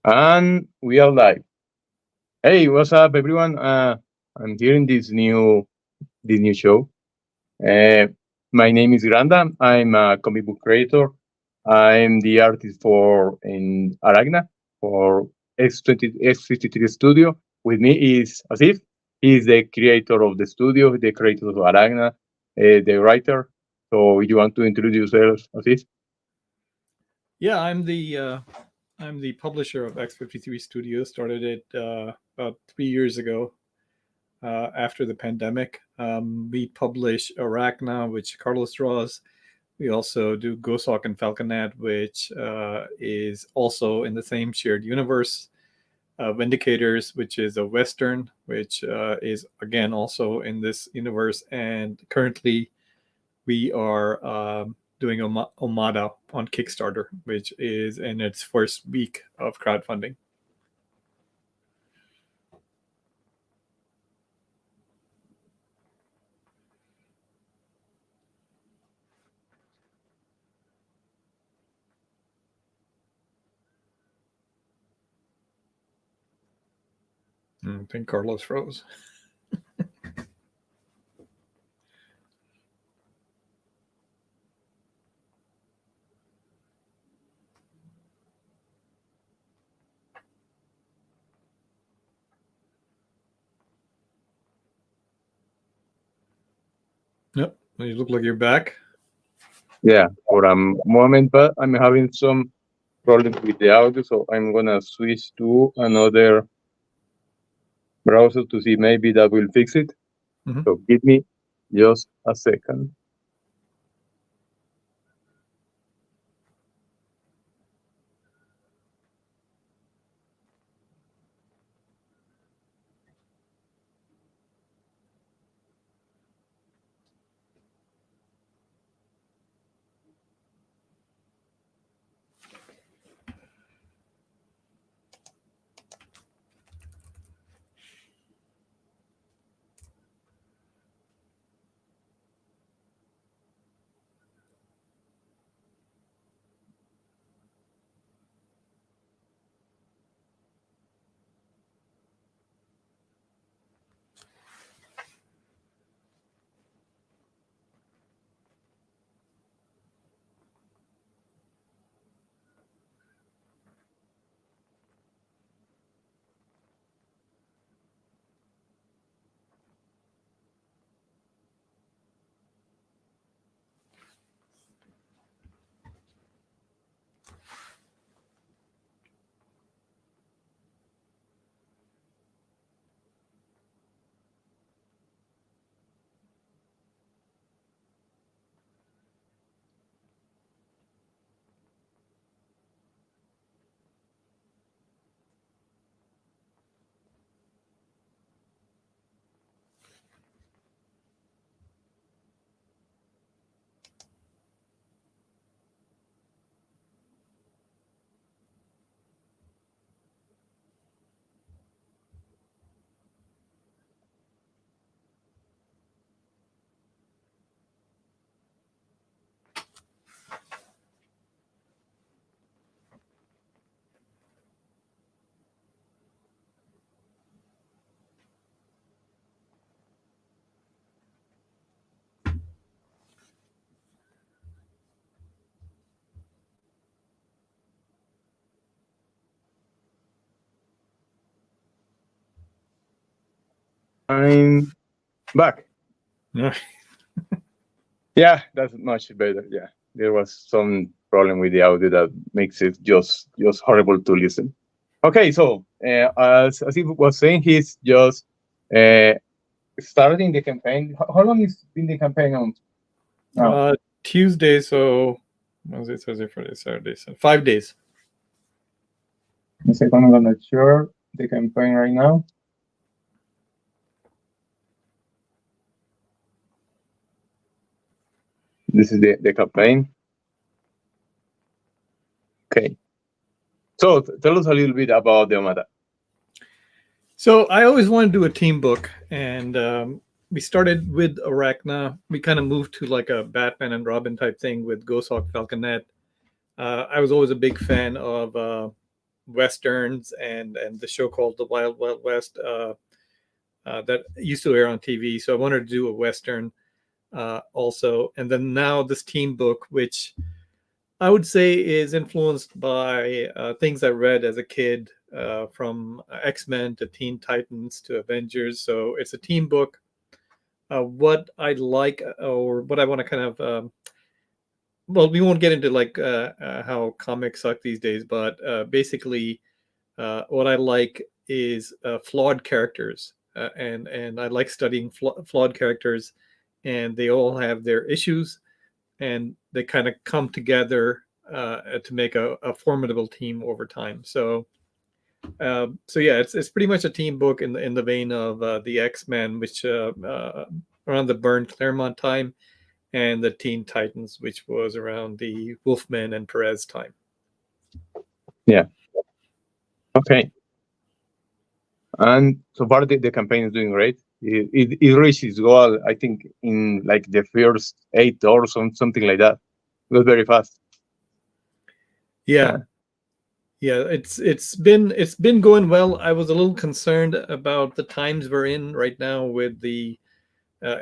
And we are live. Hey, what's up, everyone? I'm here in this new show. Uh, my name is Granda. I'm a comic book creator. I'm the artist for in Aragna for X53 Studio. With me is Asif. He's the creator of the studio, the creator of Aragna, the writer. So you want to introduce yourself, Asif? Yeah, I'm the publisher of X53 Studio. Started it about 3 years ago after the pandemic. We publish Arachna, which Carlos draws. We also do Gosok and Falconet, which is also in the same shared universe. Vindicators, which is a Western, which is again also in this universe. And currently, we are doing OMADA on Kickstarter, which is in its first week of crowdfunding. I think Carlos froze. Yep, you look like you're back. Yeah, for a moment, but I'm having some problems with the audio, so I'm gonna switch to another browser to see maybe that will fix it. Mhm. So give me just a second. I'm back. Yeah. Yeah, that's much better. Yeah, there was some problem with the audio that makes it just horrible to listen. Okay, so as he was saying, he's just uh, starting the campaign. How long is been the campaign on now? Tuesday, so Wednesday, Thursday, Friday, Saturday, so 5 days. A second, I'm gonna share the campaign right now. This is the campaign. Okay. So tell us a little bit about the OMADA. So I always wanted to do a team book, and we started with Arachna. We kind of moved to like a Batman and Robin type thing with Gosok Falconet. I was always a big fan of westerns and the show called The Wild Wild West that used to air on TV. So I wanted to do a western also, and then now this team book, which I would say is influenced by things I read as a kid, from X-Men to Teen Titans to Avengers. So it's a team book. What I like, or what I want to kind of, well, we won't get into like how comics suck these days, but basically, what I like is flawed characters, and I like studying flawed characters, and they all have their issues, and they kind of come together to make a formidable team over time. So yeah, it's pretty much a team book in the vein of the X-Men, which around the Byrne Claremont time, and the Teen Titans, which was around the Wolfman and Perez time. Yeah. Okay. And so far, the campaign is doing great. It reached its goal, I think, in like the first 8 or something like that. It was very fast. Yeah. It's been going well. I was a little concerned about the times we're in right now with the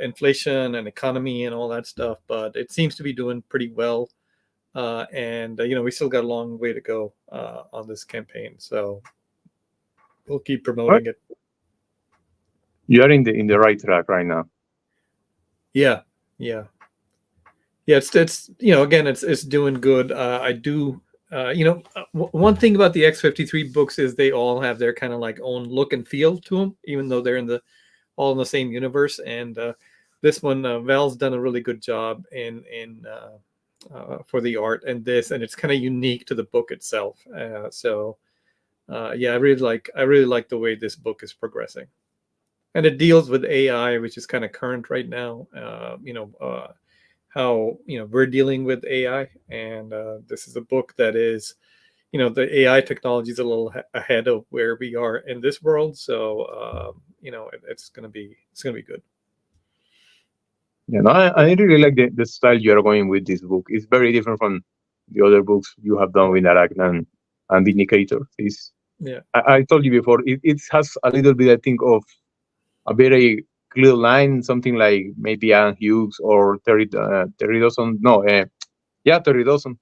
inflation and economy and all that stuff, but it seems to be doing pretty well. And we still got a long way to go on this campaign, so we'll keep promoting it. You are in the right track right now. Yeah. It's again, it's doing good. I do. One thing about the X53 books is they all have their kind of like own look and feel to them, even though they're all in the same universe. And this one, Val's done a really good job in for the art and it's kind of unique to the book itself. I really like the way this book is progressing, and it deals with AI, which is kind of current right now. How we're dealing with AI, and this is a book that is, the AI technology is a little ahead of where we are in this world. So it's gonna be good. Yeah, no, I really like the style you are going with this book. It's very different from the other books you have done with Arachne and Vindicator. I told you before, it has a little bit, I think, of a very clear line, something like maybe Anne Hughes or Terry Dawson. No, Terry Dawson.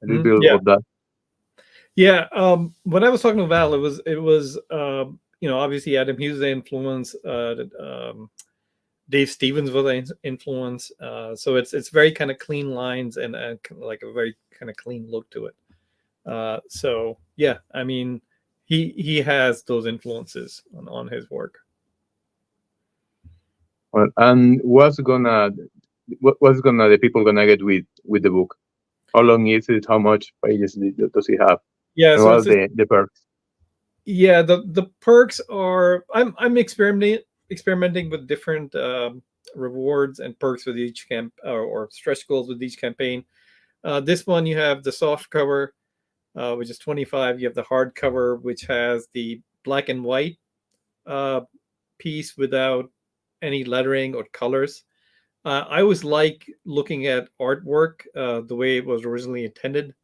A little bit of that. Yeah. When I was talking to Val, it was obviously Adam Hughes' influence, Dave Stevens was an influence. So it's very kind of clean lines and like a very kind of clean look to it. So yeah, I mean, he has those influences on his work. Well, and what's the people gonna get with the book? How long is it? How much pages does it have? Yeah, and so what are the perks? Yeah, the perks are I'm experimenting with different rewards and perks with each camp or stretch goals with each campaign. This one you have the soft cover, which is 25. You have the hard cover, which has the black and white piece without any lettering or colors. I always like looking at artwork the way it was originally intended.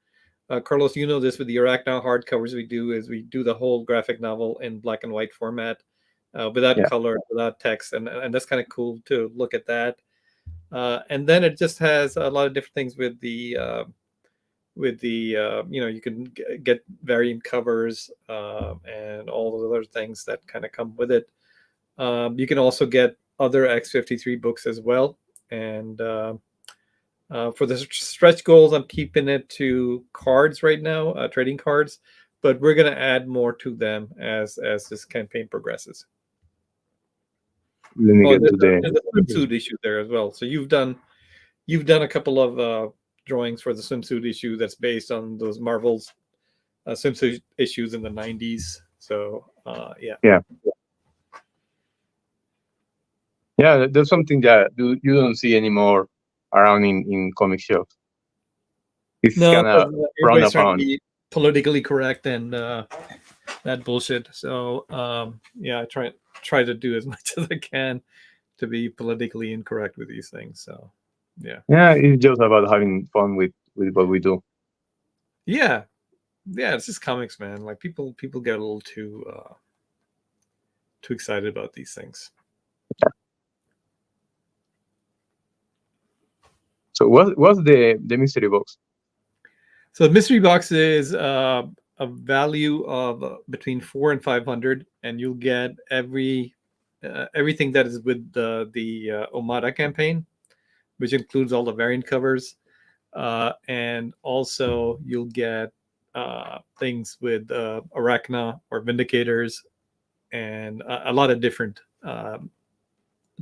Carlos, you know this with the Arachne hardcovers we do the whole graphic novel in black and white format, without color, without text, and that's kind of cool to look at that. And then it just has a lot of different things with the you can get variant covers and all those other things that kind of come with it. You can also get other X53 books as well, and for the stretch goals, I'm keeping it to cards right now, trading cards, but we're going to add more to them as this campaign progresses. There's a swimsuit issue there as well. So you've done a couple of drawings for the swimsuit issue that's based on those Marvel's swimsuit issues in the 90s. So yeah, there's something that you don't see anymore around in comic shops. It's kind of everybody's trying to be politically correct and that bullshit. So I try to do as much as I can to be politically incorrect with these things. So yeah, it's just about having fun with what we do. Yeah, Yeah, it's just comics, man. Like people get a little too excited about these things. So what's the mystery box? So the mystery box is a value of between 400 and 500, and you'll get everything that is with the OMADA campaign, which includes all the variant covers, and also you'll get things with Arachna or Vindicators, and a lot of different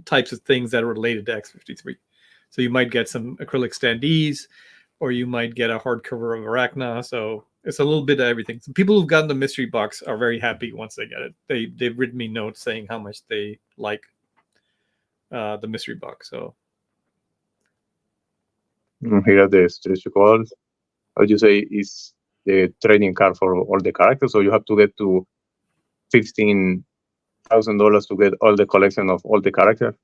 types of things that are related to X53. So you might get some acrylic standees, or you might get a hardcover of Arachna. So it's a little bit of everything. So people who've gotten the mystery box are very happy once they get it. They've written me notes saying how much they like the mystery box. So Here are the stretch goals. How you say is the trading card for all the characters, so you have to get to $15,000 to get all the collection of all the characters.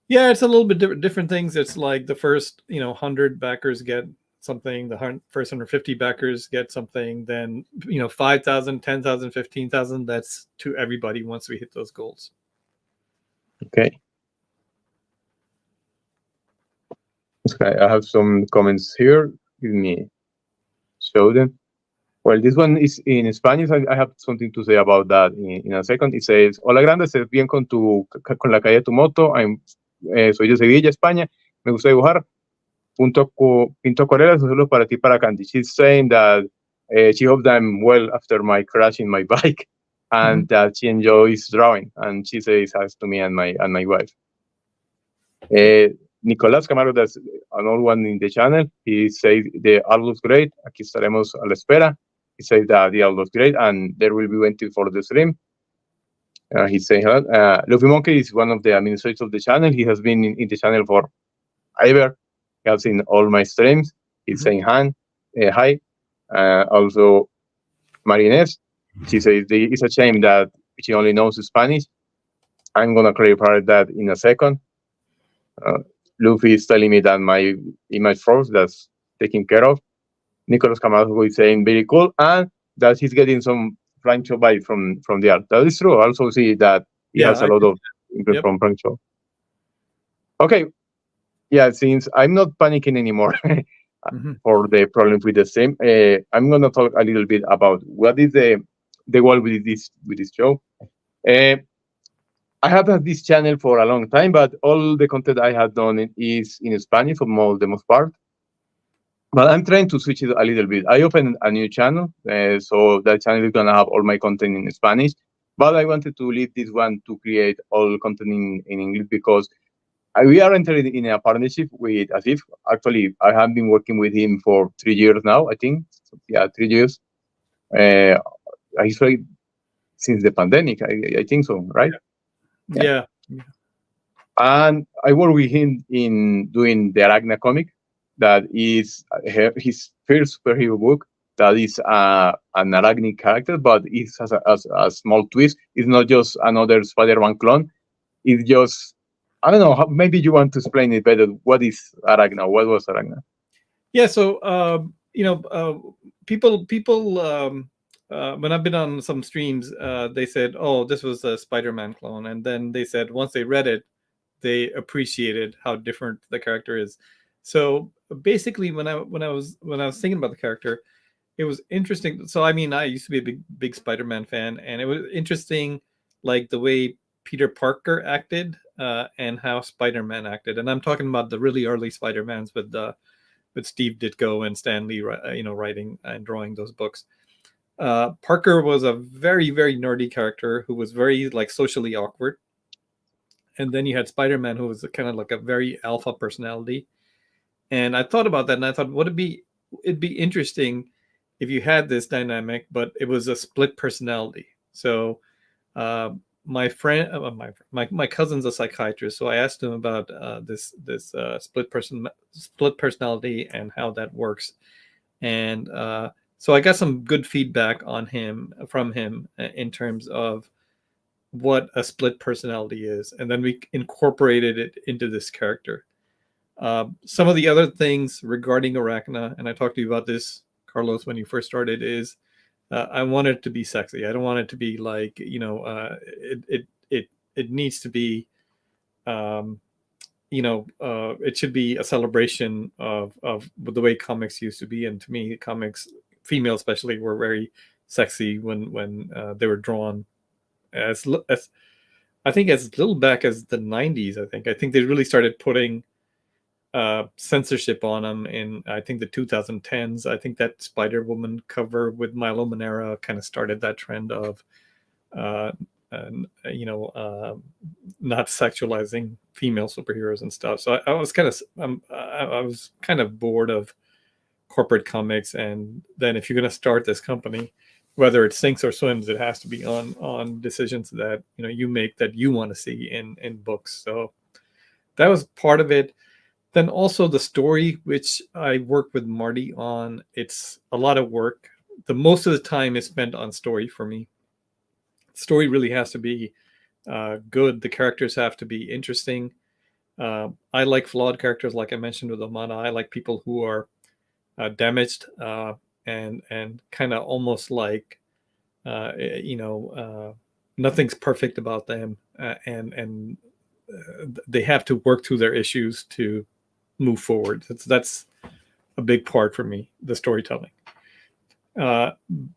Yeah, it's a little bit different things. It's like the first 100 backers get something, the first 150 backers get something, then 5,000, 10,000, 15,000. That's to everybody once we hit those goals. Okay. Okay, I have some comments here. Let me show them. Well, this one is in Spanish. I have something to say about that in a second. It says, hola grande, ¿estás bien con la calle de tu moto? Soy de Sevilla, España. Me gusta dibujar. Pinto acuarelas solo para ti, para Candy. She's saying that she hopes I'm well after my crash in my bike, and that she enjoys drawing. And she says hi to me and my wife. Nicolás Camargo, that's another one in the channel. He says the art looks great. Aquí estaremos a la espera. He says that the art looks great, and there will be waiting for the stream. He's saying hello. Luffy Monkey is one of the administrators of the channel. He has been in the channel for ever. He has seen all my streams. He's saying hi. Also, Marines, she says it's a shame that she only knows Spanish. I'm going to clarify that in a second. Luffy is telling me that my image froze. That's taken care of. Nicolas Camargo is saying very cool, and that he's getting some Frank Cho vibe from the art. That is true. I also see that he has a lot of input from Frank Cho. Okay. Yeah, since I'm not panicking anymore for the problem with the stream, I'm gonna talk a little bit about what is the goal with this show. I have had this channel for a long time, but all the content I have done is in Spanish for the most part. But I'm trying to switch it a little bit. I opened a new channel, so that channel is gonna have all my content in Spanish. But I wanted to leave this one to create all content in English because we are entering in a partnership with Asif. Actually, I have been working with him for 3 years now, I think. Yeah, 3 years. He's like since the pandemic, I think so, right? Yeah. And I work with him in doing the Arachna comic. That is his first superhero book. That is an Arachnic character, but it has a small twist. It's not just another Spider-Man clone. It's just, I don't know, maybe you want to explain it better. What is Arachna? What was Arachna? Yeah, so people when I've been on some streams, they said, "Oh, this was a Spider-Man clone," and then they said once they read it, they appreciated how different the character is. So basically, when I was thinking about the character, it was interesting. So I mean, I used to be a big Spider-Man fan, and it was interesting, like the way Peter Parker acted and how Spider-Man acted. And I'm talking about the really early Spider-Mans with Steve Ditko and Stan Lee, writing and drawing those books. Parker was a very, very nerdy character who was very like socially awkward. And then you had Spider-Man, who was kind of like a very alpha personality. And I thought about that, and I thought, it'd be interesting if you had this dynamic, but it was a split personality. So my friend, my cousin's a psychiatrist, so I asked him about this split personality and how that works. And so I got some good feedback from him in terms of what a split personality is, and then we incorporated it into this character. Some of the other things regarding Arachna, and I talked to you about this, Carlos, when you first started, is I want it to be sexy. I don't want it to be like, it needs to be, it should be a celebration of the way comics used to be. And to me, comics, female especially, were very sexy when they were drawn as I think as little back as the 90s. I think they really started putting censorship on them in, I think, the 2010s. I think that Spider-Woman cover with Milo Manara kind of started that trend of not sexualizing female superheroes and stuff. So I was kind of bored of corporate comics. And then if you're going to start this company, whether it sinks or swims, it has to be on decisions that you make that you want to see in books. So that was part of it. Then also the story, which I work with Marty on. It's a lot of work. The most of the time is spent on story for me. Story really has to be good. The characters have to be interesting. I like flawed characters, like I mentioned with OMADA. I like people who are damaged and kind of almost like nothing's perfect about them, and they have to work through their issues to move forward. That's a big part for me, the storytelling.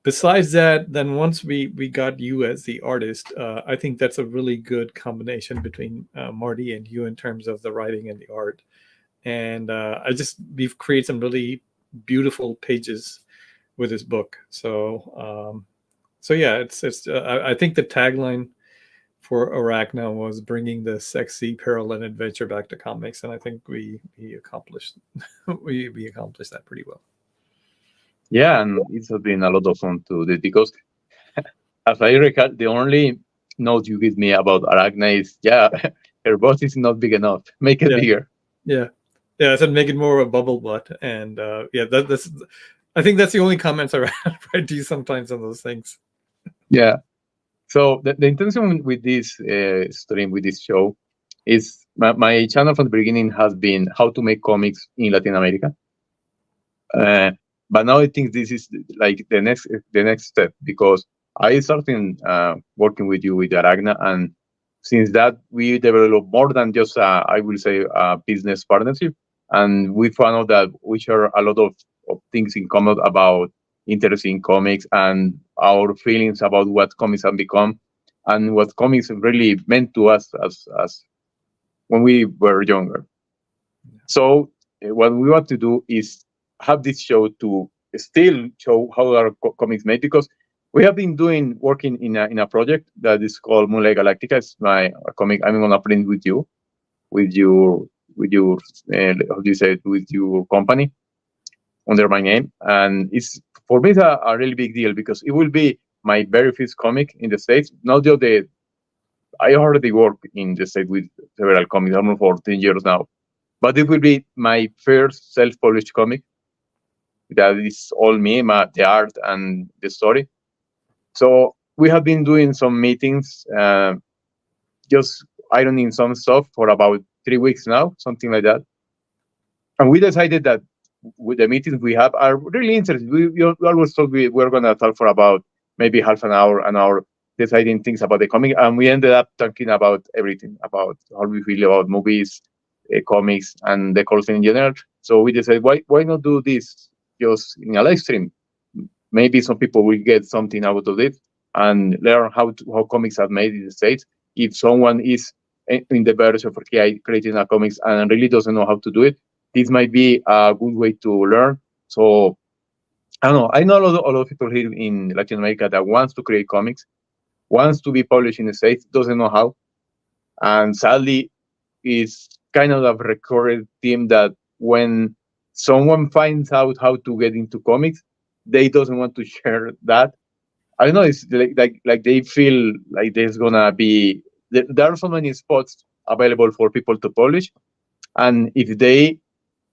Besides that, then once we got you as the artist, I think that's a really good combination between Marty and you in terms of the writing and the art. And we've created some really beautiful pages with this book. So yeah, I think the tagline for Arachna was bringing the sexy peril and adventure back to comics, and I think we accomplished we accomplished that pretty well. Yeah, and it's been a lot of fun to do, because as I recall, the only note you give me about Arachna is, her butt is not big enough. Make it bigger. Yeah. I said make it more of a bubble butt, and that's. I think that's the only comments I write to you sometimes on those things. Yeah. So the intention with this stream, with this show, is my channel from the beginning has been how to make comics in Latin America. But now I think this is like the next step, because I started working with you with Arachna, and since that we developed more than just I will say a business partnership, and we found out that we share a lot of things in common about interest in comics and our feelings about what comics have become and what comics really meant to us as when we were younger. So what we want to do is have this show to still show how our comics made, because we have been working in a project that is called Moonlight Galactica. It's my comic I'm gonna print with your how do you say it, with your company under my name. And it's, for me, it's a really big deal, because it will be my very first comic in the States. Not just I already work in the States with several comics, almost for 10 years now, but it will be my first self-published comic that is all me, the art and the story. So we have been doing some meetings, just ironing some stuff for about 3 weeks now, something like that. And we decided that with the meetings we have are really interesting. We always thought we were going to talk for about maybe half an hour, deciding things about the comic, and we ended up talking about everything, about how we feel about movies, comics, and the culture in general. So we decided, why not do this just in a live stream? Maybe some people will get something out of it and learn how comics are made in the States. If someone is in the verge of creating a comics and really doesn't know how to do it, this might be a good way to learn. So I don't know. I know a lot of people here in Latin America that wants to create comics, wants to be published in the States, doesn't know how. And sadly, it's kind of a recurring theme that when someone finds out how to get into comics, they doesn't want to share that. I don't know. It's like they feel like there's gonna be there are so many spots available for people to publish, and if they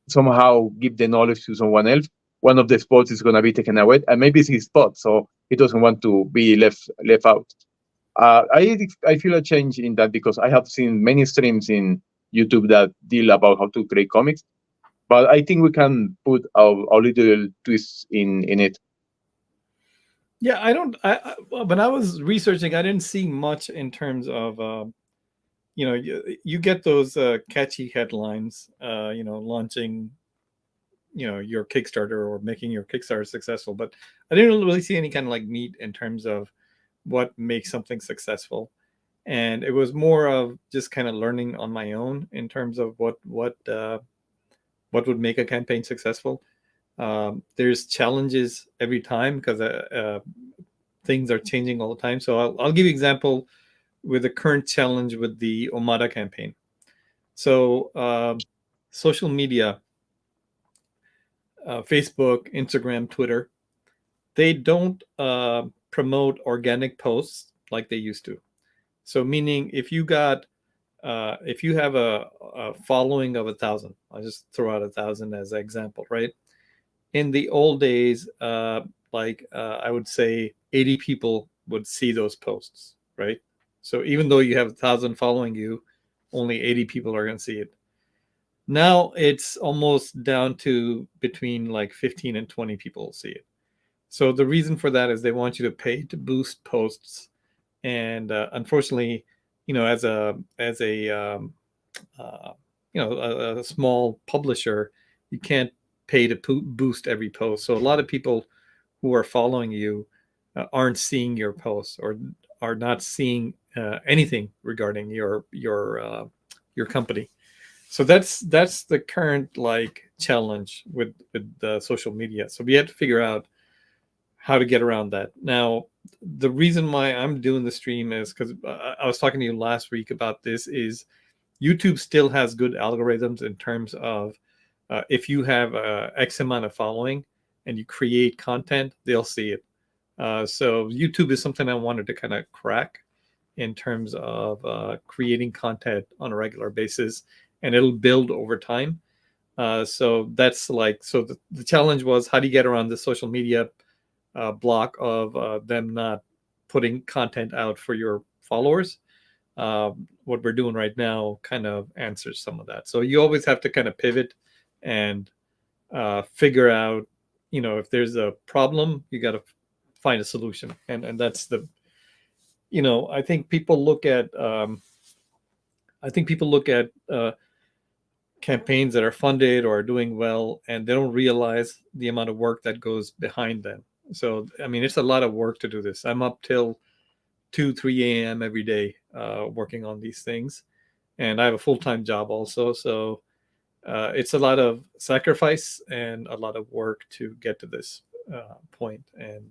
somehow give the knowledge to someone else, one of the spots is gonna be taken away, and maybe it's his spot, so he doesn't want to be left out. I feel a change in that, because I have seen many streams in YouTube that deal about how to create comics, but I think we can put a little twist in it. Yeah, I don't. When I was researching, I didn't see much in terms of you get those catchy headlines, launching your Kickstarter or making your Kickstarter successful, but I didn't really see any kind of like meat in terms of what makes something successful. And it was more of just kind of learning on my own in terms of what would make a campaign successful. There's challenges every time because things are changing all the time. So I'll give you an example with the current challenge with the OMADA campaign. So social media, Facebook, Instagram, Twitter, they don't promote organic posts like they used to. So meaning if you have a following of 1,000, I'll just throw out 1,000 as an example, right? In the old days, I would say 80 people would see those posts, right? So even though you have 1,000 following you, only 80 people are going to see it. Now it's almost down to between like 15 and 20 people see it. So the reason for that is they want you to pay to boost posts, and unfortunately, as a a small publisher, you can't pay to boost every post. So a lot of people who are following you aren't seeing your posts or are not seeing anything regarding your company. So that's the current like challenge with social media. So we had to figure out how to get around that. Now, the reason why I'm doing the stream is because I was talking to you last week about this. Is YouTube still has good algorithms in terms of if you have X amount of following and you create content, they'll see it. So YouTube is something I wanted to kind of crack in terms of creating content on a regular basis, and it'll build over time. So that's the challenge was, how do you get around the social media block of them not putting content out for your followers? What we're doing right now kind of answers some of that. So you always have to kind of pivot and figure out, if there's a problem, you got to find a solution. And that's I think people look at campaigns that are funded or are doing well, and they don't realize the amount of work that goes behind them. So, I mean, it's a lot of work to do this. I'm up till 2-3 a.m. every day working on these things. And I have a full-time job also. So it's a lot of sacrifice and a lot of work to get to this point. And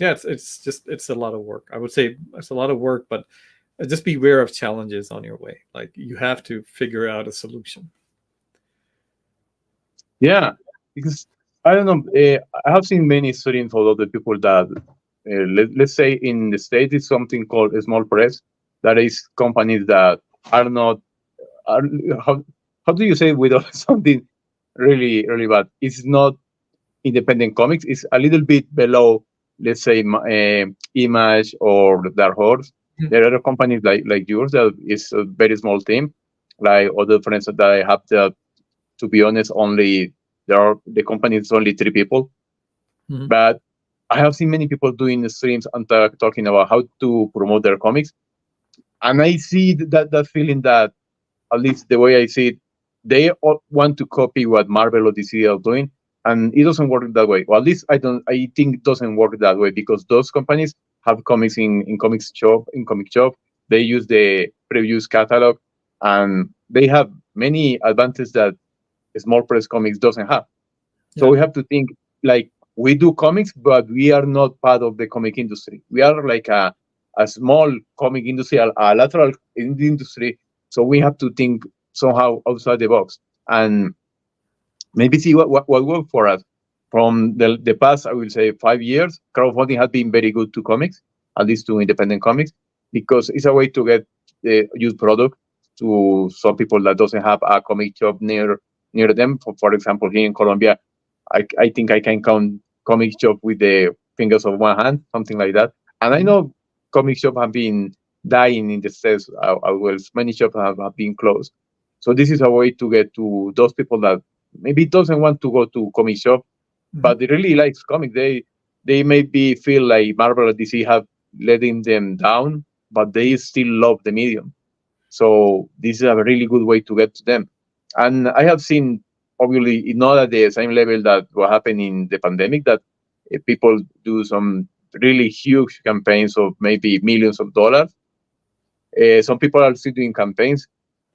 it's a lot of work. I would say it's a lot of work, but just be aware of challenges on your way. Like, you have to figure out a solution. Yeah, because I don't know. I have seen many studies for other people that, let's say in the States, it's something called a small press. That is companies that are not, are, how do you say without something really, really bad? It's not independent comics. It's a little bit below, let's say, Image or Dark Horse. There are other companies like yours that is a very small team. Like other friends that I have that, to be honest, the company is only 3 people. Mhm. But I have seen many people doing the streams and talking about how to promote their comics, and I see that feeling that, at least the way I see it, they all want to copy what Marvel or DC are doing, and it doesn't work that way. Or at least I think it doesn't work that way, because those companies have comics in comic shop. They use the previous catalog, and they have many advantages that small press comics doesn't have. So Yeah. we have to think like, we do comics, but we are not part of the comic industry. We are like a small comic industry, a lateral in the industry. So we have to think somehow outside the box and maybe see what worked for us. From the past, I will say 5 years, crowdfunding has been very good to comics, at least to independent comics, because it's a way to get the used product to some people that doesn't have a comic shop near them. For example, here in Colombia, I think I can count comic shop with the fingers of one hand, something like that. And I know comic shop have been dying in the States. Well, many shops have been closed. So this is a way to get to those people that maybe doesn't want to go to comic shop, but they really likes comic. They they maybe feel like Marvel or DC have letting them down, but they still love the medium. So this is a really good way to get to them. And I have seen, obviously, not at the same level that what happened in the pandemic, that people do some really huge campaigns of maybe millions of dollars. Some people are still doing campaigns.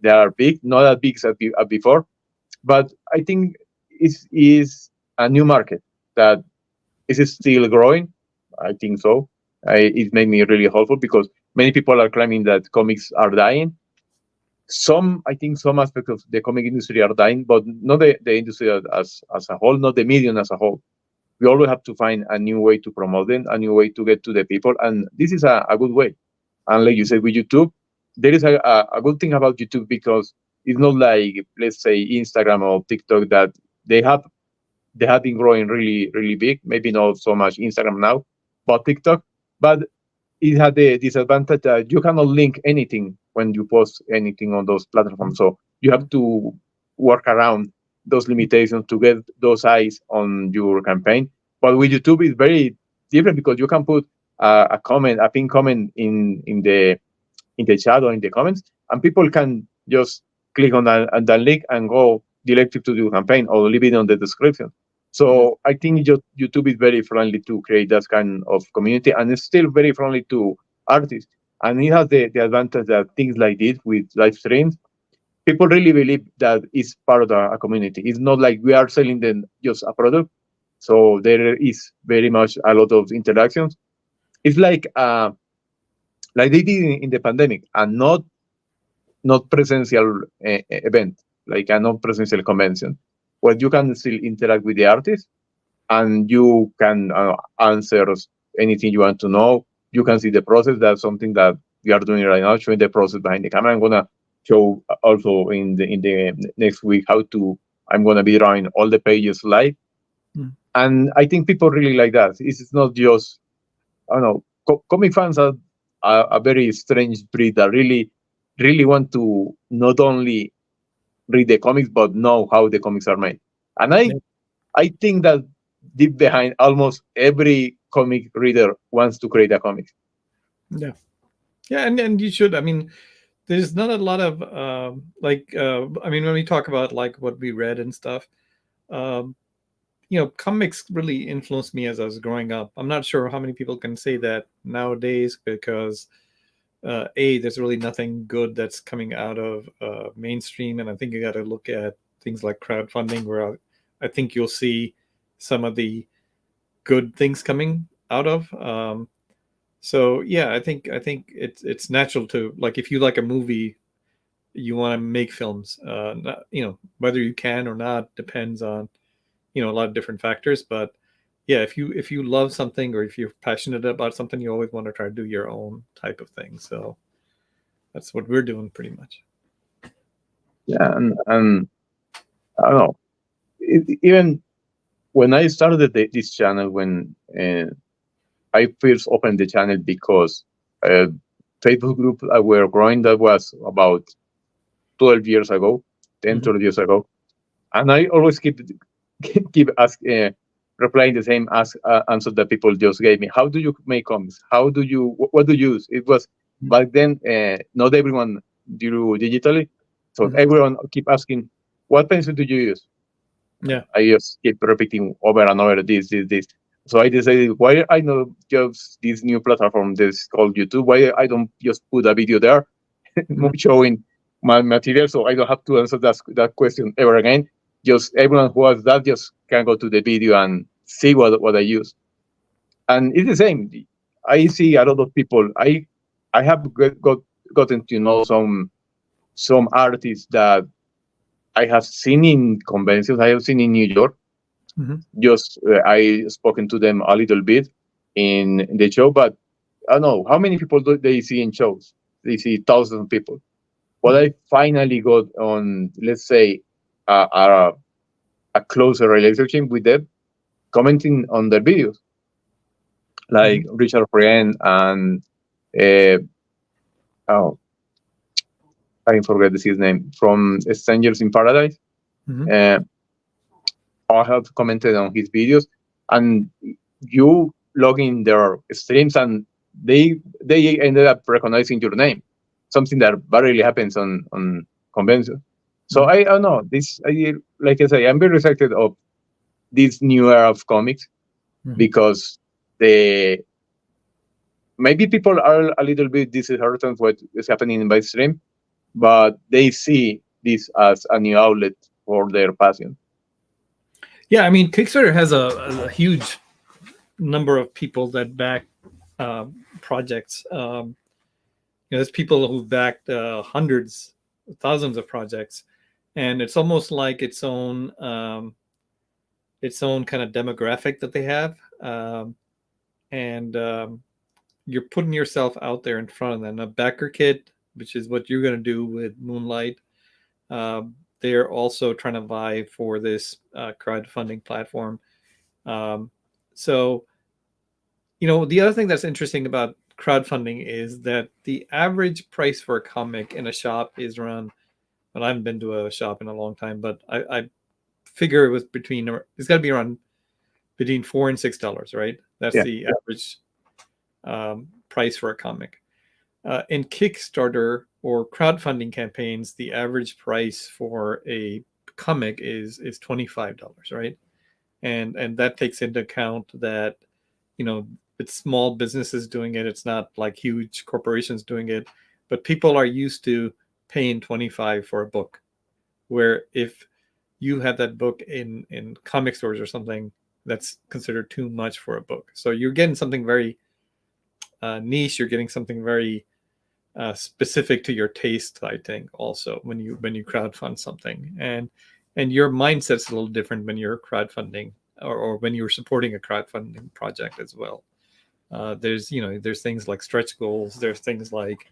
They are big, not as big as before, but I think is a new market that is still growing. I think so. It made me really hopeful because many people are claiming that comics are dying. I think some aspects of the comic industry are dying, but not the industry as a whole, not the medium as a whole. We always have to find a new way to promote them, a new way to get to the people, and this is a good way. And like you said with YouTube, there is a good thing about YouTube because it's not like, let's say, Instagram or TikTok that they have they have been growing really, really big. Maybe not so much Instagram now, but TikTok. But it had the disadvantage that you cannot link anything when you post anything on those platforms. So you have to work around those limitations to get those eyes on your campaign. But with YouTube, it's very different because you can put a comment, a pinned comment in the chat or in the comments, and people can just click on that link and go directly to your campaign or leave it on the description. So I think YouTube is very friendly to create that kind of community, and it's still very friendly to artists. And it has the advantage that things like this with live streams, people really believe that it's part of a community. It's not like we are selling them just a product. So there is very much a lot of interactions. It's like they did in the pandemic, and not presential event, like a non-presential convention, where you can still interact with the artist and you can answer anything you want to know. You can see the process. That's something that we are doing right now, showing the process behind the camera. I'm gonna show also in the next week I'm gonna be drawing all the pages live. And I think people really like that. It's not just, I don't know, comic fans are a very strange breed that really, really want to not only read the comics but know how the comics are made. And I think that deep behind, almost every comic reader wants to create a comic. Yeah, and you should. I mean, there's not a lot of I mean, when we talk about like what we read and stuff, comics really influenced me as I was growing up. I'm not sure how many people can say that nowadays because there's really nothing good that's coming out of mainstream, and I think you got to look at things like crowdfunding, where I think you'll see some of the good things coming out of. So yeah, I think it's natural to, like, if you like a movie, you want to make films. Whether you can or not depends on a lot of different factors. But yeah, if you love something or if you're passionate about something, you always want to try to do your own type of thing. So that's what we're doing pretty much. Yeah, and I don't know. Even when I started this channel, when I first opened the channel because Facebook group that were growing, that was about 12 years ago, 10, 12 years ago. And I always keep replying the same answer that people just gave me. How do you make comics? What do you use? It was back then, not everyone drew digitally. So everyone keep asking, what pencil do you use? Yeah. I just keep repeating over and over this. So I decided, why I not just this new platform this called YouTube? Why I don't just put a video there showing my material, so I don't have to answer that question ever again. Just everyone who has that just can go to the video and see what I use. And it's the same. I see a lot of people. I have gotten to know some artists that I have seen in conventions. I have seen in New York. Just I spoken to them a little bit in the show, but I don't know how many people do they see in shows. They see thousands of people. What I finally got on, let's say, a closer relationship with them, commenting on their videos, like Richard Friend and I forget his name, from Strangers in Paradise. I have commented on his videos, and you logging their streams, and they ended up recognizing your name, something that rarely happens on convention. So I don't know. Like I say, I'm very excited of this new era of comics because maybe people are a little bit disheartened what is happening in mainstream, but they see this as a new outlet for their passion. Yeah, I mean, Kickstarter has a huge number of people that back projects. There's people who backed hundreds, thousands of projects, and it's almost like its own kind of demographic that they have, and you're putting yourself out there in front of them. A backer kit, which is what you're going to do with Moonlight. They're also trying to vie for this crowdfunding platform. So, the other thing that's interesting about crowdfunding is that the average price for a comic in a shop is around, well, I haven't been to a shop in a long time, but I figure it was it's got to be around between $4 and $6, right? That's the average price for a comic. In Kickstarter or crowdfunding campaigns, the average price for a comic is $25, right? And that takes into account that, it's small businesses doing it. It's not like huge corporations doing it, but people are used to paying $25 for a book, where if you have that book in comic stores or something, that's considered too much for a book. So you're getting something very niche. You're getting something very specific to your taste, I think, also when you crowdfund something, and your mindset's a little different when you're crowdfunding or when you're supporting a crowdfunding project as well. There's things like stretch goals. There's things like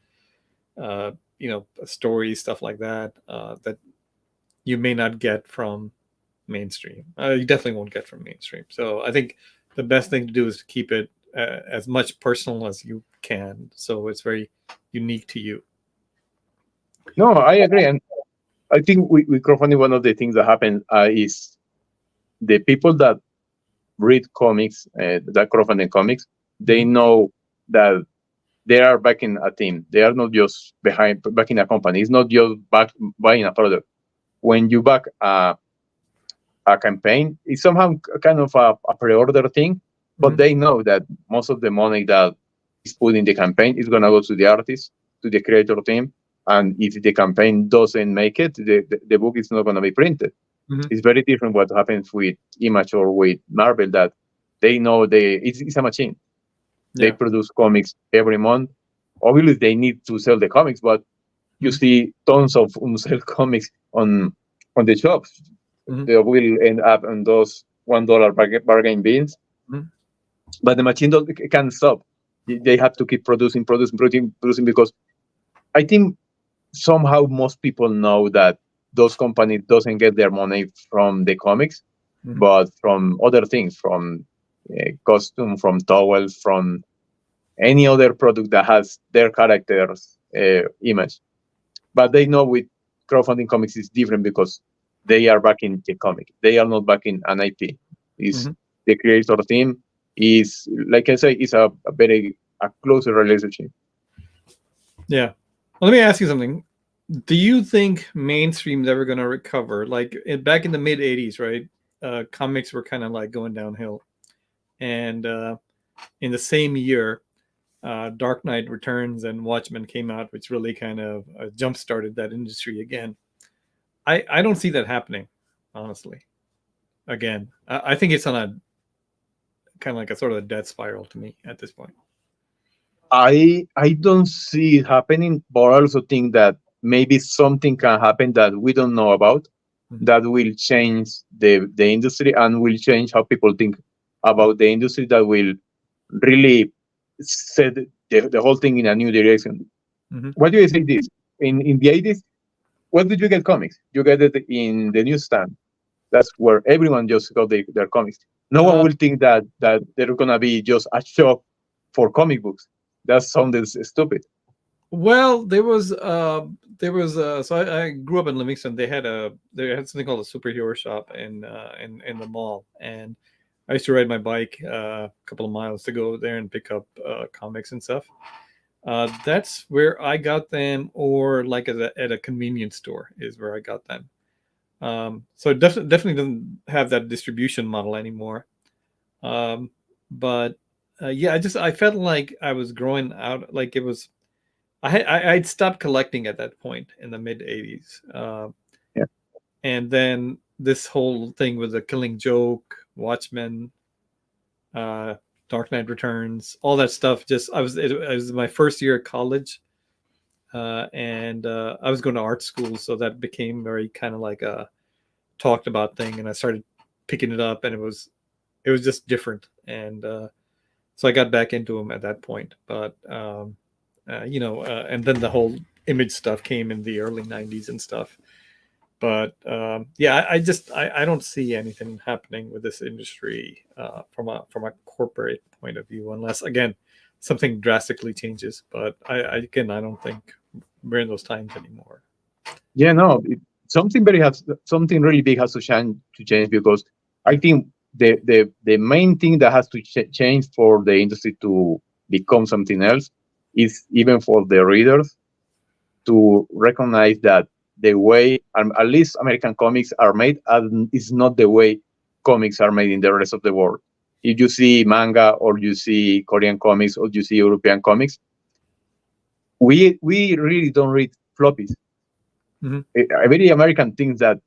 stories, stuff like that that you may not get from mainstream. You definitely won't get from mainstream. So I think the best thing to do is to keep it as much personal as you can, so it's very unique to you. No, I agree, and I think with crowdfunding, one of the things that happens is the people that read comics, that crowdfunding comics, they know that they are backing a team. They are not just backing a company. It's not just buying a product. When you back a campaign, it's somehow kind of a pre-order thing, but they know that most of the money that is put in the campaign is going to go to the artist, to the creator team, and if the campaign doesn't make it, the book is not going to be printed. It's very different what happens with Image or with Marvel, that they know it's a machine. They produce comics every month. Obviously, they need to sell the comics, but you see tons of unsell comics on the shops. They will end up on those $1 bargain bins. But the machine can't stop. They have to keep producing because I think somehow most people know that those companies doesn't get their money from the comics, but from other things, from costume, from towels, from any other product that has their character's image. But they know with crowdfunding comics is different because they are backing the comic. They are not backing an IP. It's the creator team is, like I say, is a closer relationship. Yeah. Well, let me ask you something. Do you think mainstream's ever going to recover? Like back in the mid 80s, right? Comics were kind of like going downhill. And in the same year, Dark Knight Returns and Watchmen came out, which really kind of jump-started that industry again. I don't see that happening, honestly. Again, I think it's on a kind of like a sort of a death spiral to me at this point. I don't see it happening, but I also think that maybe something can happen that we don't know about that will change the industry and will change how people think about the industry, that will really set the whole thing in a new direction. Why do you say this? In the 80s, where did you get comics? You get it in the newsstand. That's where everyone just got their comics. No one will think that they're going to be just a shop for comic books. That sounds stupid. Well, there was so I grew up in Livingston. They had something called a superhero shop in the mall, and I used to ride my bike a couple of miles to go there and pick up comics and stuff. That's where I got them, or like at a convenience store is where I got them. So it definitely doesn't have that distribution model anymore. But yeah, I felt like I was growing out. Like it was, I'd stopped collecting at that point in the mid '80s. Yeah. And then this whole thing with the Killing Joke, Watchmen, Dark Knight Returns, all that stuff. It was my first year at college, and I was going to art school, so that became very kind of like a talked about thing, and I started picking it up, and it was just different, and so I got back into them at that point. But and then the whole image stuff came in the early '90s and stuff. But yeah, I don't see anything happening with this industry from a corporate point of view, unless again something drastically changes. But I don't think we're in those times anymore. Yeah, no, something really big has to change, because I think the main thing that has to change for the industry to become something else is even for the readers to recognize that the way at least American comics are made is not the way comics are made in the rest of the world. If you see manga, or you see Korean comics, or you see European comics, we really don't read floppies. Mm-hmm. Every American thinks that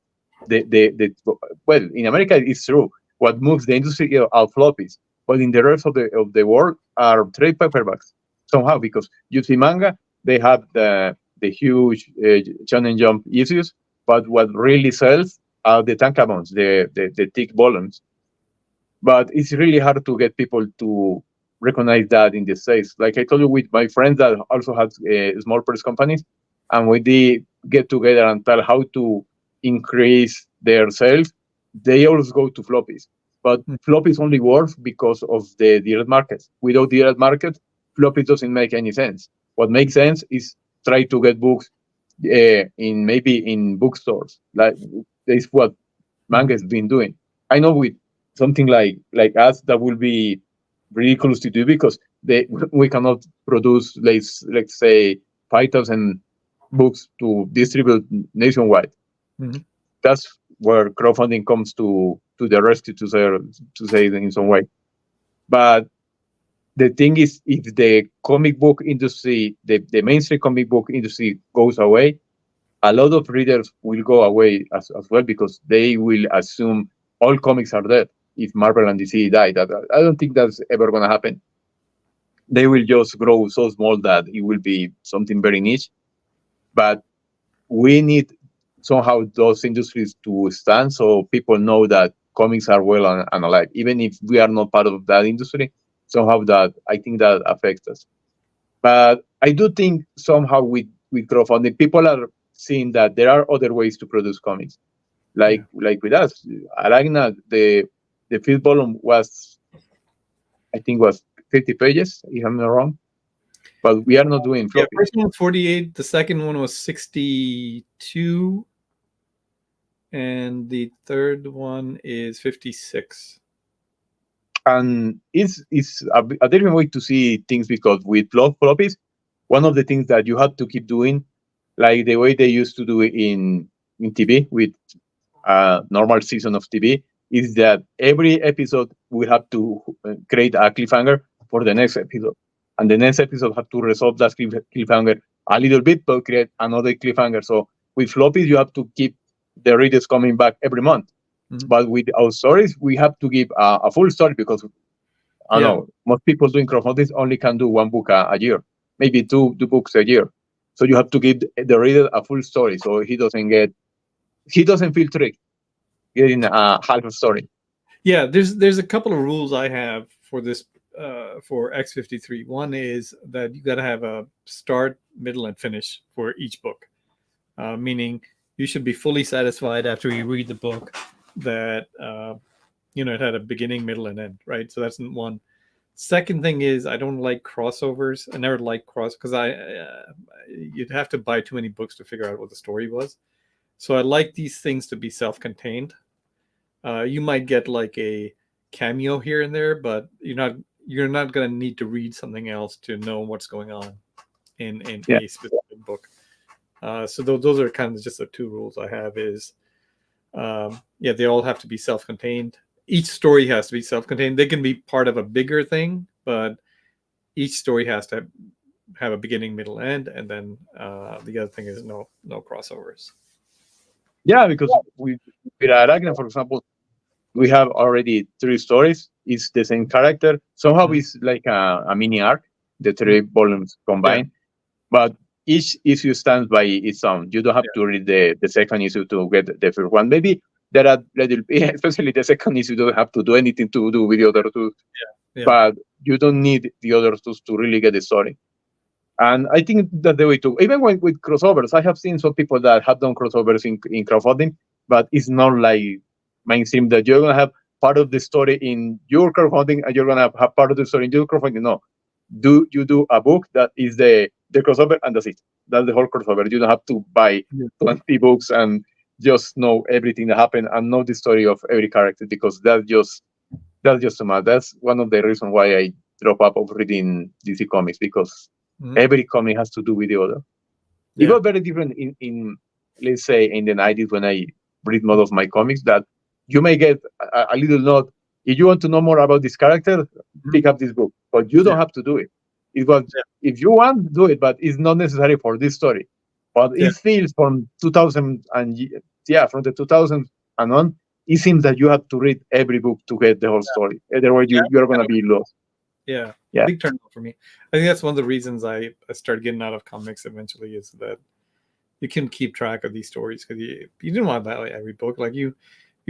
well, in America it's true. What moves the industry are floppies, but in the rest of the world are trade paperbacks somehow, because you see manga, they have the huge Shonen Jump issues, but what really sells are the tankabons, the thick volumes. But it's really hard to get people to recognize that in the States. Like I told you, with my friends that also have small press companies, and we did get together and tell how to increase their sales, they always go to floppies. But floppies only work because of the direct markets. Without direct market, floppies doesn't make any sense. What makes sense is try to get books in bookstores. Like that's what manga has been doing. I know with something like us, that will be ridiculous to do, because we cannot produce, let's say 5,000 books to distribute nationwide. Mm-hmm. That's where crowdfunding comes to the rescue, to say it in some way. But the thing is, if the comic book industry, the mainstream comic book industry goes away, a lot of readers will go away as well, because they will assume all comics are dead if Marvel and DC die. I don't think that's ever going to happen. They will just grow so small that it will be something very niche. But we need somehow those industries to stand, so people know that comics are well and alive, even if we are not part of that industry. Somehow that I think that affects us. But I do think somehow with crowdfunding, people are seeing that there are other ways to produce comics. Like with us, Aragna, the fifth volume was 50 pages, if I'm not wrong. But we are not doing floppy. Yeah, first one was 48. The second one was 62. And the third one is 56. And it's a different way to see things, because with floppies, one of the things that you have to keep doing, like the way they used to do it in TV with a normal season of TV, is that every episode we have to create a cliffhanger for the next episode, and the next episode have to resolve that cliffhanger a little bit, but create another cliffhanger. So with floppies, you have to keep the readers coming back every month. Mm-hmm. But with our stories, we have to give a full story, because I don't know, most people doing crowdfunding only can do one book a year, maybe two books a year. So you have to give the reader a full story, so he doesn't feel tricked getting a half a story. Yeah, there's a couple of rules I have for this for X53. One is that you got to have a start, middle, and finish for each book, meaning you should be fully satisfied after you read the book that it had a beginning, middle, and end, right? So that's one. Second thing is, I don't like crossovers. I never liked because you'd have to buy too many books to figure out what the story was. So I like these things to be self-contained. You might get like a cameo here and there, but you're not going to need to read something else to know what's going on in Yeah. a specific book. So those are kind of just the two rules I have is, they all have to be self-contained. Each story has to be self-contained. They can be part of a bigger thing, but each story has to have a beginning, middle, end, and then the other thing is no crossovers. Yeah, because with Arachne, for example, we have already 3 stories. It's the same character. Somehow it's like a mini arc, the 3 volumes combined. But each issue stands by its own. You don't have to read the second issue to get the first one. Maybe there are little, especially the second issue, you don't have to do anything to do with the other 2. But you don't need the other 2 to really get the story. And I think that the way to, even with crossovers, I have seen some people that have done crossovers in crowdfunding, but it's not like mainstream that you're going to have part of the story in your crowdfunding and you're going to have part of the story in your crowdfunding. No. You do a book that is the crossover and that's it. That's the whole crossover. You don't have to buy 20 books and just know everything that happened and know the story of every character, because that's just too much. That's one of the reasons why I drop up of reading DC comics, because every comic has to do with the other. It was very different in let's say in the 90s when I read most of my comics, that you may get a little note. If you want to know more about this character, pick up this book, but you don't have to do it. It was if you want, do it, but it's not necessary for this story. But it feels from 2000 and from the 2000s and on, it seems that you have to read every book to get the whole story. Otherwise, you're going to be lost. Yeah, big turn for me. I think that's one of the reasons I started getting out of comics eventually, is that you can keep track of these stories, because you didn't want to buy every book. Like you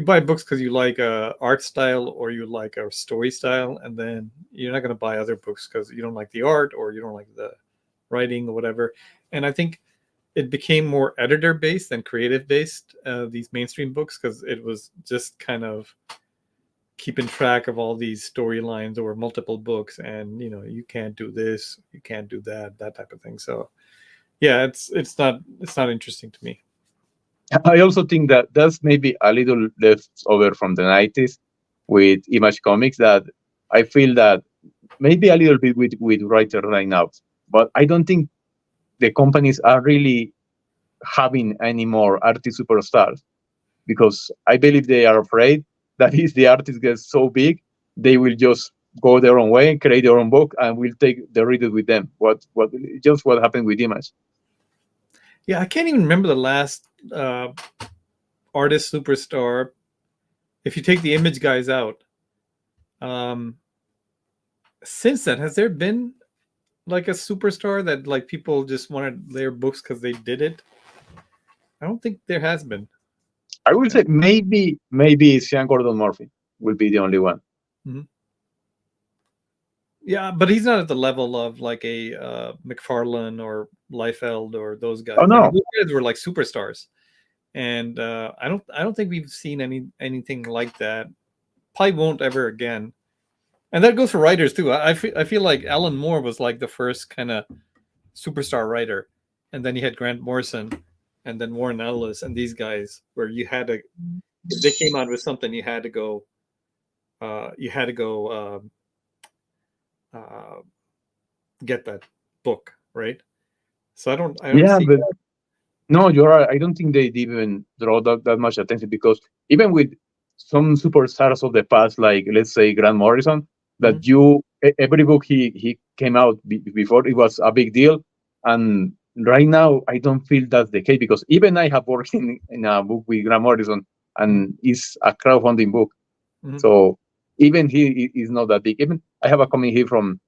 buy books because you like a art style or you like a story style, and then you're not going to buy other books because you don't like the art or you don't like the writing or whatever. And I think it became more editor based than creative based, these mainstream books, because it was just kind of keeping track of all these storylines over multiple books, and you can't do this, you can't do that type of thing. So it's not interesting to me. I also think that that's maybe a little left over from the 90s with Image Comics, that I feel that maybe a little bit with writer right now, but I don't think the companies are really having any more artist superstars, because I believe they are afraid that if the artist gets so big, they will just go their own way and create their own book and will take the reader with them. What happened with Image? Yeah, I can't even remember the last artist superstar. If you take the Image guys out, since then, has there been like a superstar that like people just wanted their books because they did it? I don't think there has been. I would say maybe Sean Gordon Murphy will be the only one. Mm-hmm. Yeah, but he's not at the level of like a McFarlane or Liefeld or those guys. Oh no, like, those guys were like superstars, and I don't think we've seen anything like that. Probably won't ever again. And that goes for writers too. I feel like Alan Moore was like the first kind of superstar writer, and then you had Grant Morrison, and then Warren Ellis, and these guys, where you had to, if they came out with something, you had to go get that book, right? So I don't see but no, you're right. I don't think they even draw that much attention, because even with some superstars of the past, like let's say Grant Morrison, that every book he came out before, it was a big deal, and right now I don't feel that's the case, because even I have worked in a book with Grant Morrison, and it's a crowdfunding book, so even he is not that big. Even I have a comment here from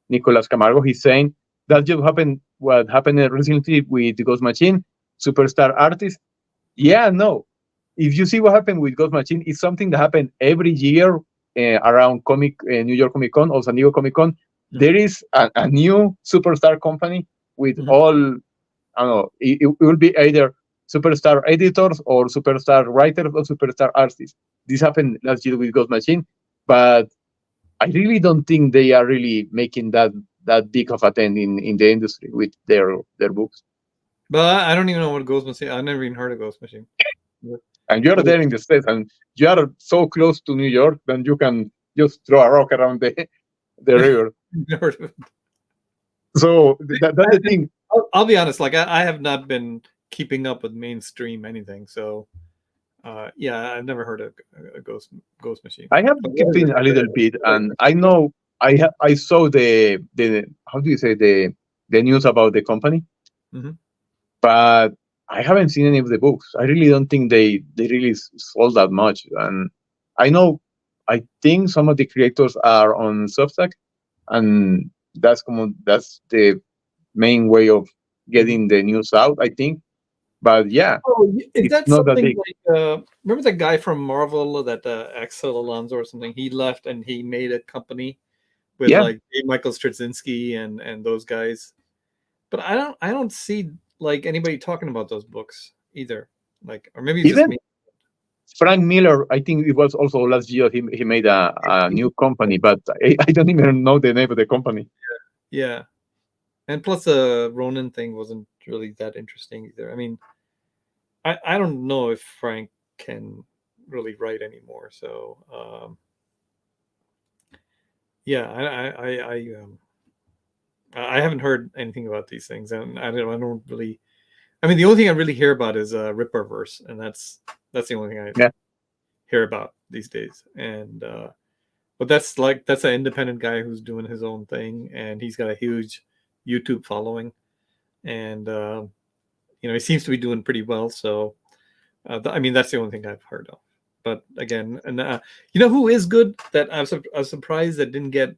Nicolas Camargo. He's saying that just happened. What happened recently with the Ghost Machine, superstar artist? Yeah, no. If you see what happened with Ghost Machine, it's something that happened every year around New York Comic Con or San Diego Comic Con. There is a new superstar company with all, I don't know, it will be either superstar editors or superstar writers or superstar artists. This happened last year with Ghost Machine, but I really don't think they are really making that big of a thing in the industry with their books. But I don't even know what Ghost Machine. I never even heard of Ghost Machine. And you're there in the States, and you are so close to New York, then you can just throw a rock around the river. So that's the thing. I'll be honest, like I have not been keeping up with mainstream anything, so yeah, I've never heard of a ghost machine. I have kept in a little bit, and I know I saw the how do you say the news about the company, but I haven't seen any of the books. I really don't think they really sold that much, and I think some of the creators are on Substack, and that's the main way of getting the news out, I think. But yeah, is that not that something big. like remember the guy from Marvel, that Axel Alonso or something? He left and he made a company with like Michael Straczynski and those guys. But I don't see like anybody talking about those books either. Like, or maybe it's just me. Frank Miller, I think it was also last year. He made a new company, but I don't even know the name of the company. Yeah. And plus the Ronin thing wasn't really that interesting either. I mean, I don't know if Frank can really write anymore. So yeah, I haven't heard anything about these things, and I don't really. I mean, the only thing I really hear about is Ripperverse, and that's the only thing I hear about these days. And but that's an independent guy who's doing his own thing, and he's got a huge YouTube following, and he seems to be doing pretty well. So I mean, that's the only thing I've heard of. But again, and who is good that I was surprised that didn't get.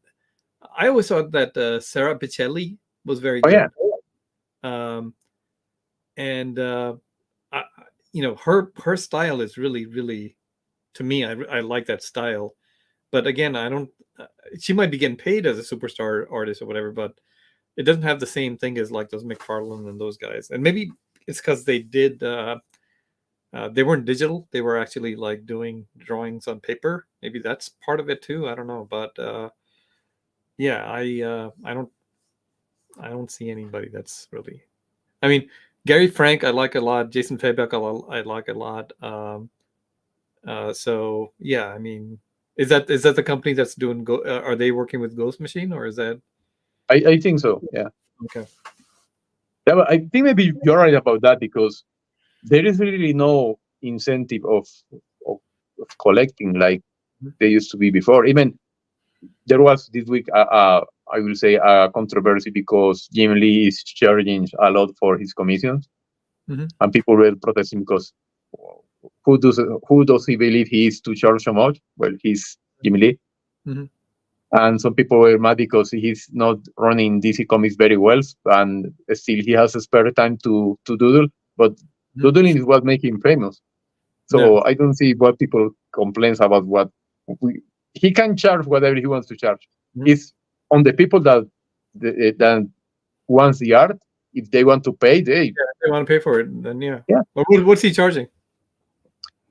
I always thought that Sarah Pichelli was very good. And her style is really, really, to me, I like that style. But again, I don't. She might be getting paid as a superstar artist or whatever, but it doesn't have the same thing as like those McFarlane and those guys. And maybe it's because they did. They weren't digital; they were actually like doing drawings on paper. Maybe that's part of it too. I don't know, but yeah, I don't see anybody that's really. I mean, Gary Frank, I like a lot. Jason Fabek, I like a lot. So yeah, I mean, is that the company that's doing? Are they working with Ghost Machine, or is that? I think so. Yeah. Okay. Yeah, but I think maybe you're right about that, because there is really no incentive of collecting like there used to be before. Even there was this week, I will say, a controversy because Jim Lee is charging a lot for his commissions, and people were protesting because who does he believe he is to charge so much? Well, he's Jim Lee. And some people were mad because he's not running DC Comics very well, and still he has a spare time to doodle. But doodling is what makes him famous. So I don't see what people complain about. He can charge whatever he wants to charge. It's on the people that wants the art. If they want to pay, they want to pay for it. Then yeah. What's he charging?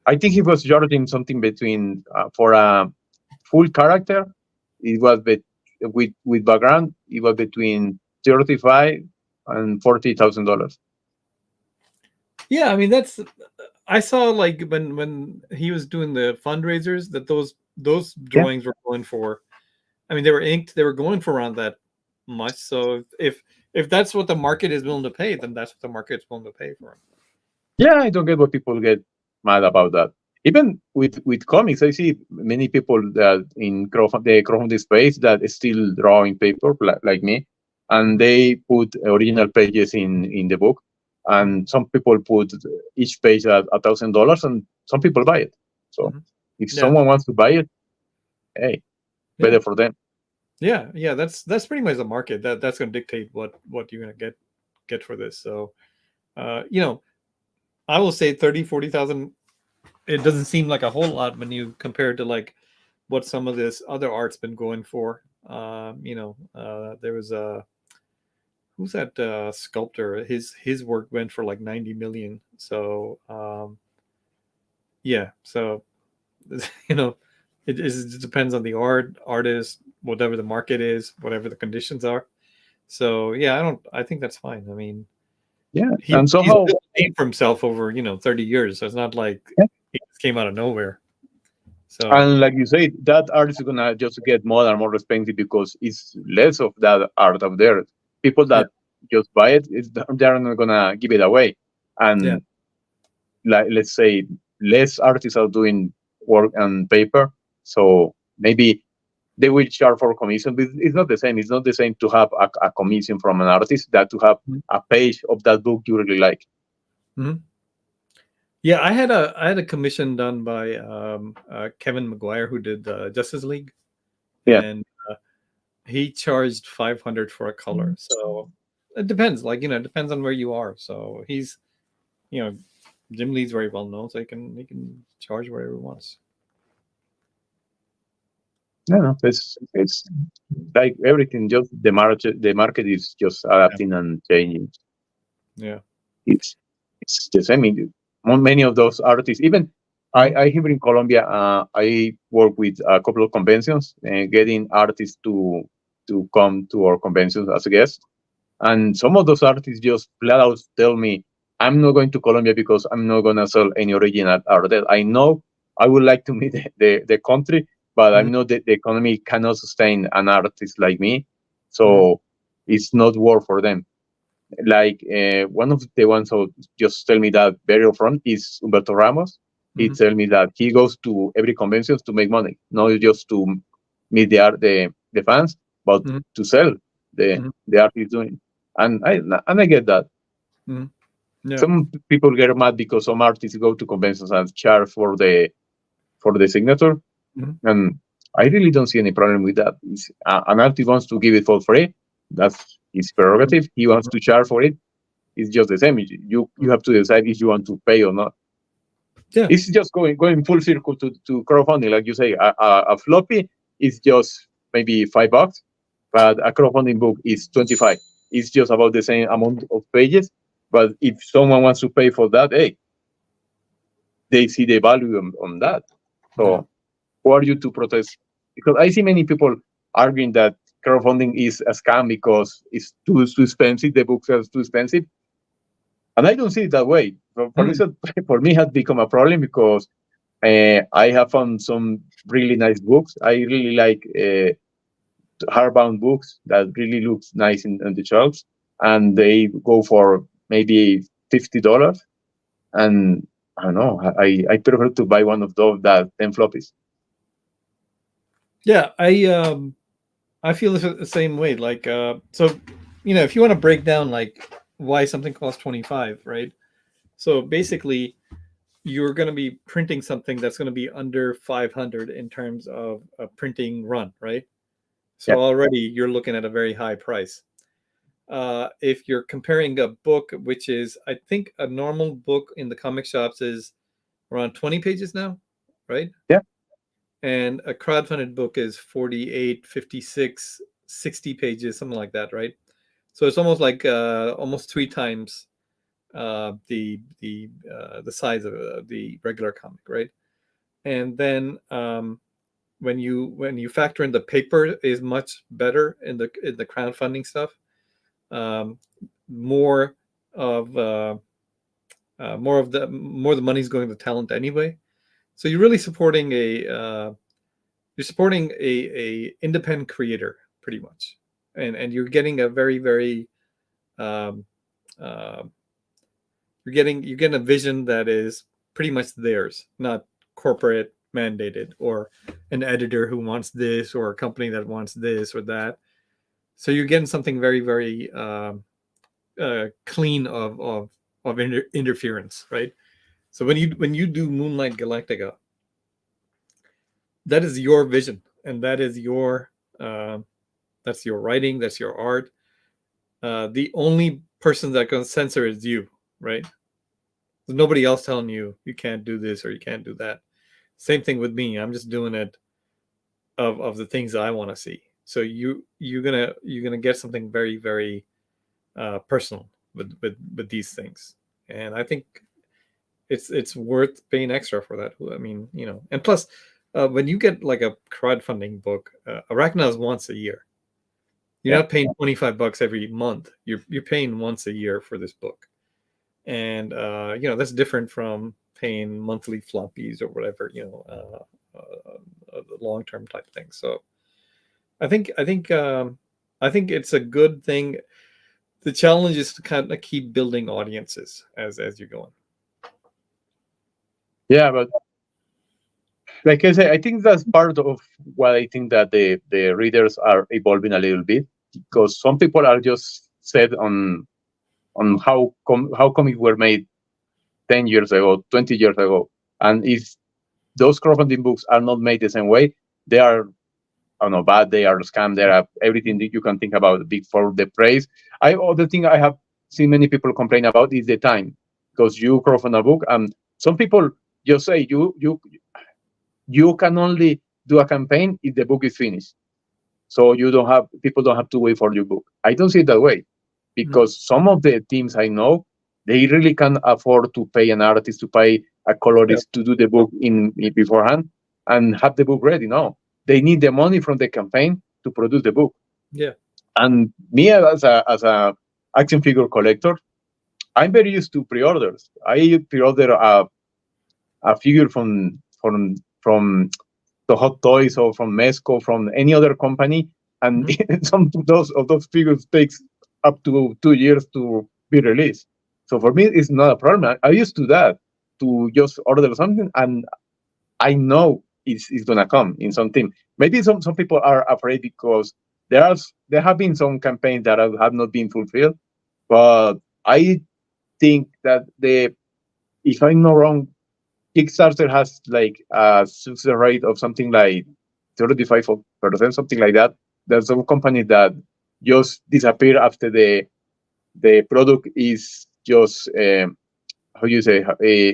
I think he was charging something between for a full character. It was with background. It was between $35,000 and $40,000. Yeah, I mean I saw like when he was doing the fundraisers that those drawings were going for. I mean, they were inked. They were going for around that much. So if that's what the market is willing to pay, then that's what the market is willing to pay for them. Yeah, I don't get why people get mad about that. Even with comics, I see many people that in the crowdfunding space that is still drawing paper like me, and they put original pages in the book, and some people put each page at $1,000, and some people buy it. So if someone wants to buy it, hey, better for them. Yeah, that's pretty much the market. That's going to dictate what you're going to get for this. So, I will say 30,000-40,000. It doesn't seem like a whole lot when you compare to like what some of this other art's been going for. There was who's that sculptor? His work went for like 90 million. So yeah, so it depends on the artist, whatever the market is, whatever the conditions are. So yeah, I think that's fine. I mean, and somehow he's paid for himself over 30 years. So it's not like he just came out of nowhere. So And like you say, that art is gonna just get more and more expensive because it's less of that art out there. People yeah, that just buy it, they're not gonna give it away. yeah, And like, let's say less artists are doing work on paper, so maybe they will charge for commission, but it's not the same. It's not the same to have a commission from an artist that to have Mhm. a page of that book you really like. Mhm. Yeah. I had a commission done by Kevin McGuire, who did Justice League, Yeah. and he charged 500 for a color. So it depends. Like, it depends on where you are. So he's, Jim Lee's very well known, so he can charge whatever he wants. No, no, it's like everything. Just the market is just adapting and changing. Yeah. It's it's the same. Many of those artists, even Mhm. I here in Colombia, I work with a couple of conventions, getting artists to come to our conventions as a guest. And some of those artists just flat out tell me, I'm not going to Colombia because I'm not going to sell any original art there. I know I would like to meet the country, but I Mhm. know that the economy cannot sustain an artist like me. Mhm. So it's not worth for them. Like one of the ones who just tell me that very upfront is Humberto Ramos. He Mhm. tell me that he goes to every convention to make money, not just to meet the fans, but Mhm. to sell the Mhm. the art he's doing. And I get that. Mhm. Yeah. Some people get mad because some artists go to conventions and charge for the signature, Mhm. and I really don't see any problem with that. An artist wants to give it for free. That's his prerogative. He wants to charge for it. It's just the same. You Mhm. have to decide if you want to pay or not. Yeah. It's just going full circle to crowdfunding, like you say. A floppy is just maybe $5, but a crowdfunding book is 25. It's just about the same amount of pages. But if someone wants to pay for that, hey, they see the value on that. Yeah. So who are you to protest? Because I see many people arguing that crowdfunding is a scam because it's too expensive. The books are too expensive. And I don't see it that way. For Mhm. instance, for me, it has become a problem because I have found some really nice books. I really like hardbound books that really looks nice in the shelves, and they go for maybe $50. And I don't know. I prefer to buy one of those that 10 floppies. Yeah. I feel the same way. Like, so, if you want to break down like why something costs 25, right? So basically, you're going to be printing something that's going to be under 500 in terms of a printing run, right? So Yeah, already you're looking at a very high price. If you're comparing a book, which is, I think, a normal book in the comic shops is around 20 pages now, right? yeah, And a crowdfunded book is 48, 56, 60 pages, something like that, right? So it's almost like almost three times the size of the regular comic, right? And then when you factor in the paper is much better in the crowdfunding stuff, um, more of more of the money's going to talent anyway. So you're supporting a independent creator pretty much, and you're getting a very very um, uh, you're getting a vision that is pretty much theirs, not corporate mandated or an editor who wants this or a company that wants this or that. So you're getting something very very clean of interference, right? So when you do Moonlight Galactica, that is your vision, and uh, that's your writing, that's your art. The only person that can censor is you, right? There's nobody else telling you you can't do this or you can't do that. Same thing with me. I'm just doing it of the things that I want to see. So you're gonna get something very very personal with these things, and I think it's worth paying extra for that. I mean, and plus, when you get like a crowdfunding book, Arachna is once a year. You're yeah. not paying $25 every month. You're paying once a year for this book, and that's different from paying monthly floppies or whatever long-term type thing. So I think it's a good thing. The challenge is to kind of keep building audiences as you're going. Yeah, but like I say, I think that's part of what I think that the readers are evolving a little bit, because some people are just set on how comics were made 10 years ago, 20 years ago, and if those crowdfunding books are not made the same way, they are, I don't know, bad, they are scam, they are everything that you can think about before the praise. The thing I have seen many people complain about is the time, because you crowdfund a book, and some people just say you can only do a campaign if the book is finished. So people don't have to wait for your book. I don't see it that way, because some of the teams I know, they really can afford to pay an artist, to pay a colorist to do the book in beforehand and have the book ready. No, they need the money from the campaign to produce the book. Yeah. And me as a action figure collector, I'm very used to pre-orders. I pre-order a figure from the Hot Toys or from Mesco, from any other company, and some of those figures takes up to 2 years to be released. So for me, it's not a problem. I used to that, to just order something, and I know it's gonna come in something. Maybe some people are afraid because there have been some campaigns that have not been fulfilled, but I think that if I'm not wrong, Kickstarter has like a success rate of something like 35%, something like that. There's some companies that just disappear after the product is just how you say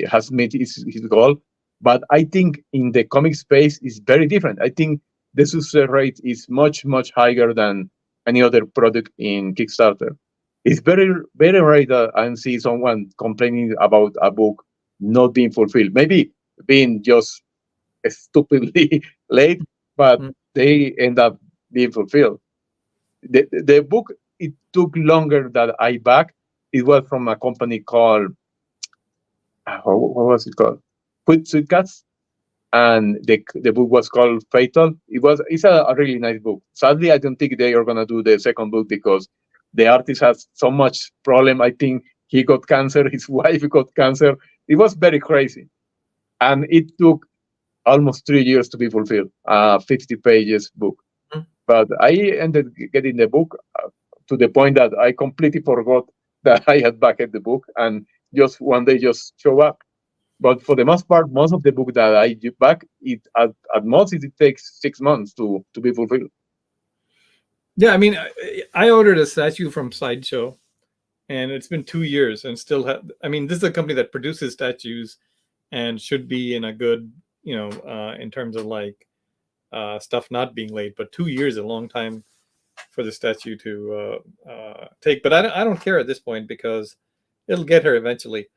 has made his goal. But I think in the comic space is very different. I think the success rate is much higher than any other product in Kickstarter. It's very rare that I see someone complaining about a book not being fulfilled. Maybe being just stupidly late, but they end up being fulfilled. The book, it took longer that I backed. It was from a company called, what was it called? Sweet Cats. And the book was called Fatal. It's a really nice book. Sadly, I don't think they are gonna do the second book because the artist has so much problem. I think he got cancer, his wife got cancer. It was very crazy, and it took almost 3 years to be fulfilled. 50 pages book, but I ended getting the book to the point that I completely forgot that I had backed the book, and just one day just show up. But for the most part, most of the book that I back, at most it takes 6 months to be fulfilled. Yeah, I mean, I ordered a statue from Sideshow, and it's been 2 years, and still I mean, this is a company that produces statues, and should be in a good, in terms of like stuff not being late. But 2 years is a long time for the statue to take. But I don't care at this point, because it'll get her eventually.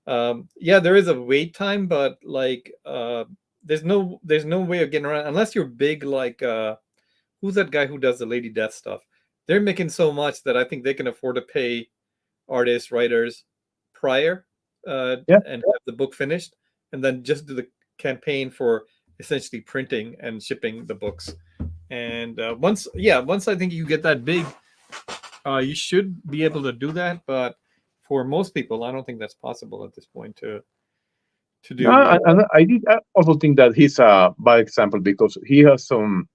Yeah, there is a wait time, but like there's no way of getting around unless you're big, like who's that guy who does the Lady Death stuff? They're making so much that I think they can afford to pay artists, writers prior and have the book finished, and then just do the campaign for essentially printing and shipping the books. And once I think you get that big, you should be able to do that. But for most people, I don't think that's possible at this point to do. And I also think that he's a bad example, because he has some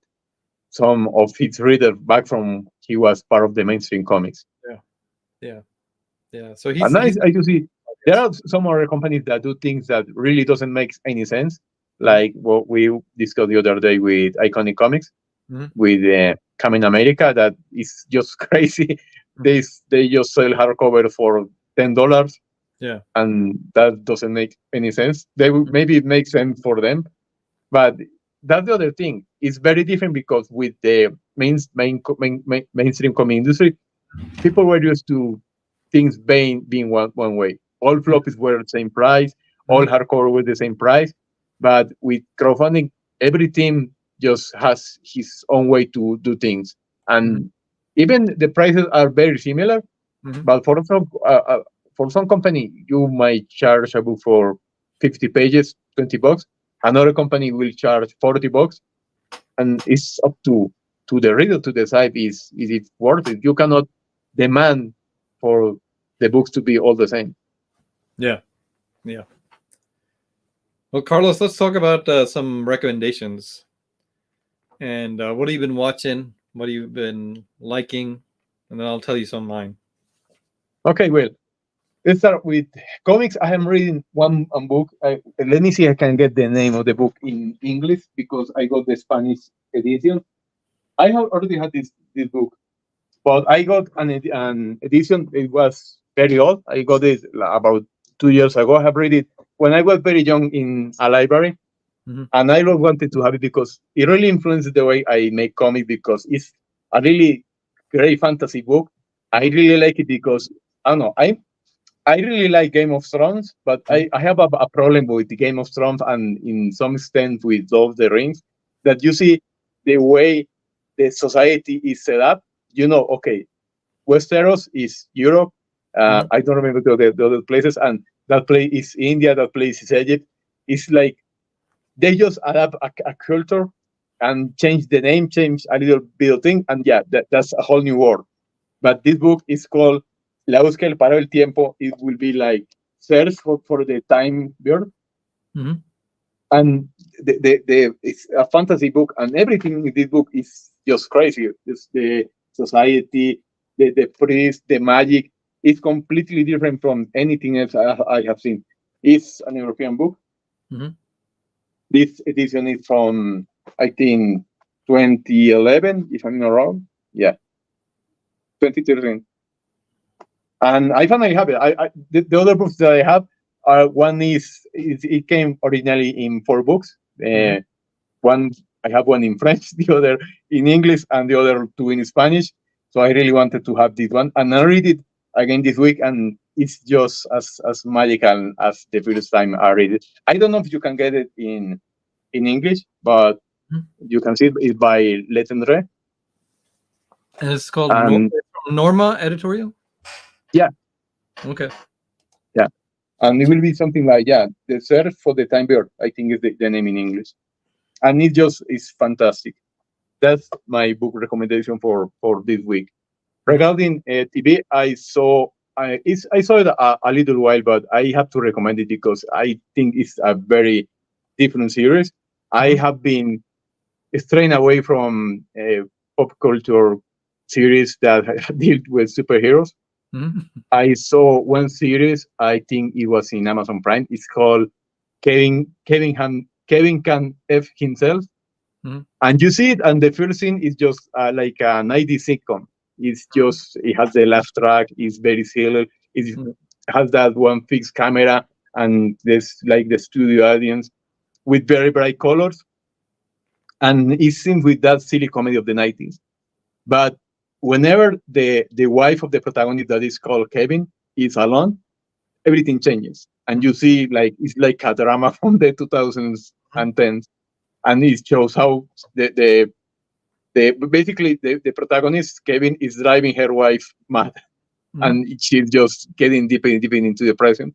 of his readers back from he was part of the mainstream comics. Yeah. So I do see there are some other companies that do things that really doesn't make any sense, like what we discussed the other day with Iconic Comics, with Coming America. That is just crazy. They just sell hardcover for $10. Yeah, and that doesn't make any sense. Maybe it makes sense for them, but that's the other thing. It's very different, because with the mainstream comic industry, people were used to things being one way. All floppies were the same price, all hardcover were the same price. But with crowdfunding, every team just has his own way to do things, and even the prices are very similar. But for some company, you might charge a book for 50 pages, $20, another company will charge $40, and it's up to the reader to decide is it worth it. You cannot demand for the books to be all the same. Yeah. Well, Carlos, let's talk about some recommendations. And what have you been watching? What have you been liking? And then I'll tell you some of mine. Okay, well, let's start with comics. I am reading one book. Let me see if I can get the name of the book in English, because I got the Spanish edition. I have already had this book, but I got an edition. It was very old. I got it about 2 years ago. I have read it when I was very young in a library. And I wanted to have it because it really influenced the way I make comics, because it's a really great fantasy book. I really like it because, I don't know, I really like Game of Thrones, but I have a problem with the Game of Thrones, and in some extent with Lord of the Rings, that you see the way the society is set up. Okay, Westeros is Europe. I don't remember the other places, and that place is India, that place is Egypt. It's like they just adapt a culture and change the name, change a little bit of thing, and yeah, that's a whole new world. But this book is called La búsqueda del parado del tiempo. It will be like search for the time bird. And it's a fantasy book, and everything in this book is just crazy. It's the society, the priest, the magic. It's completely different from anything else I have seen. It's an European book. This edition is from, I think, 2011, if I'm not wrong. Yeah, 2013. And I finally have it. The other books that I have are, one it came originally in 4 books. One, I have one in French, the other in English, and the other 2 in Spanish. So I really wanted to have this one, and I read it again this week, and it's just as magical as the first time I read it. I don't know if you can get it in English, but you can see it by Letendre. And it's called Norma Editorial? Yeah. Okay. Yeah. And it will be something like, The Search for the Time Bird, I think is the name in English. And it just is fantastic. That's my book recommendation for this week. Regarding TV, I saw it a little while, but I have to recommend it because I think it's a very different series. I have been straying away from pop culture series that deal with superheroes. I saw one series, I think it was in Amazon Prime. It's called Kevin Can F Himself. And you see it, and the first scene is just like a 90s sitcom. It has the laugh track, it's very silly. It has that one fixed camera, and there's like the studio audience with very bright colors. And it seems with that silly comedy of the 90s. But whenever the wife of the protagonist, that is called Kevin, is alone, everything changes. And you see, like, it's like a drama from the 2000s and 10s. And it shows how basically the protagonist, Kevin, is driving her wife mad. And she's just getting deeper and deeper into the present.